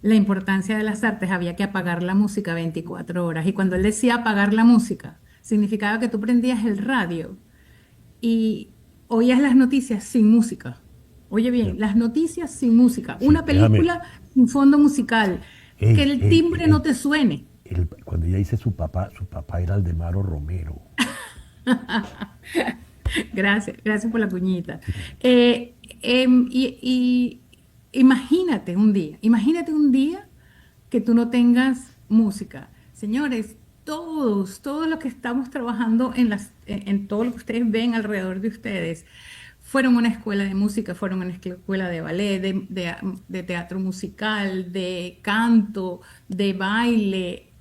la importancia de las artes había que apagar la música 24 horas. Y cuando él decía apagar la música, significaba que tú prendías el radio y oías las noticias sin música. Oye bien, las noticias sin música. Una película sin fondo musical. Que el timbre no te suene. Cuando ella dice su papá era Aldemaro Romero. Gracias por la cuñita. Imagínate un día que tú no tengas música. Señores, todos los que estamos trabajando en todo lo que ustedes ven alrededor de ustedes, fueron a una escuela de música, fueron a una escuela de ballet, de teatro musical, de canto, de baile.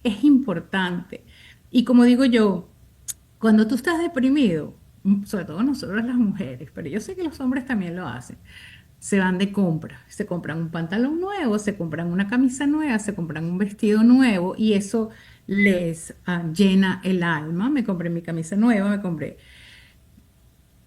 Es importante. Y como digo yo, cuando tú estás deprimido, sobre todo nosotros las mujeres, pero yo sé que los hombres también lo hacen, se van de compra, se compran un pantalón nuevo, se compran una camisa nueva, se compran un vestido nuevo y eso les llena el alma. Me compré mi camisa nueva,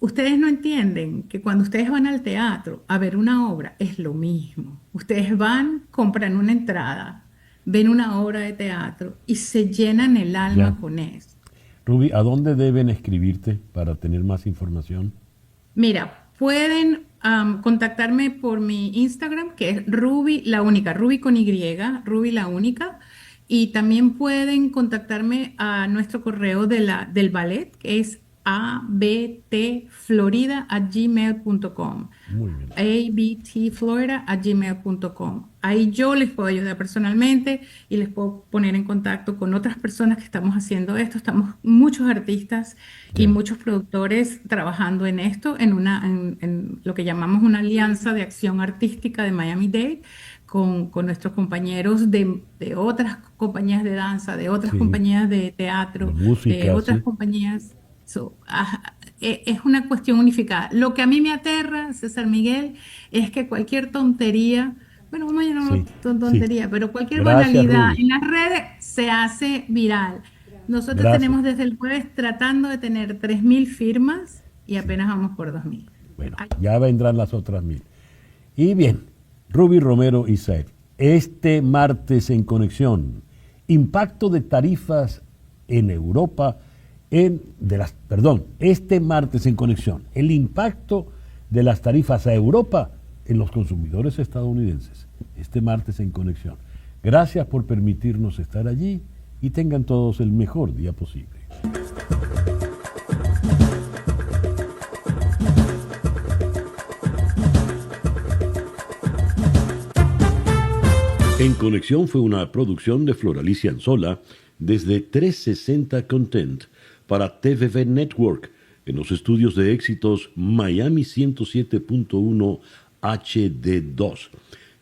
Ustedes no entienden que cuando ustedes van al teatro a ver una obra es lo mismo. Ustedes van, compran una entrada, ven una obra de teatro y se llenan el alma con eso. Ruby, ¿a dónde deben escribirte para tener más información? Mira, pueden contactarme por mi Instagram, que es Ruby la única, Ruby con Y, Ruby la única. Y también pueden contactarme a nuestro correo del ballet, que es abtflorida@gmail.com. Muy bien. abtflorida@gmail.com. Ahí yo les puedo ayudar personalmente y les puedo poner en contacto con otras personas que estamos haciendo esto. Estamos muchos artistas y muchos productores trabajando en esto, en lo que llamamos una alianza de acción artística de Miami-Dade, con nuestros compañeros de otras compañías de danza, de otras compañías de teatro, de música, de otras compañías. Es una cuestión unificada. Lo que a mí me aterra, César Miguel, es que cualquier tontería, bueno, vamos a llamarlo tontería, pero cualquier banalidad en las redes se hace viral. Nosotros tenemos desde el jueves tratando de tener 3,000 firmas y apenas vamos por 2,000. Bueno, ya vendrán las otras 1,000. Y bien, Ruby Romero y Said, este martes en Conexión, impacto de tarifas en Europa, este martes en Conexión, el impacto de las tarifas a Europa en los consumidores estadounidenses. Este martes en Conexión. Gracias por permitirnos estar allí y tengan todos el mejor día posible. En Conexión fue una producción de Floralicia Anzola desde 360 Content para TVV Network en los estudios de éxitos Miami 107.1 HD2,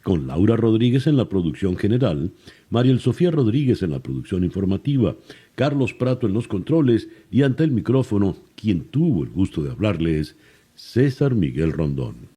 con Laura Rodríguez en la producción general, Mariel Sofía Rodríguez en la producción informativa, Carlos Prato en los controles y ante el micrófono, quien tuvo el gusto de hablarles, César Miguel Rondón.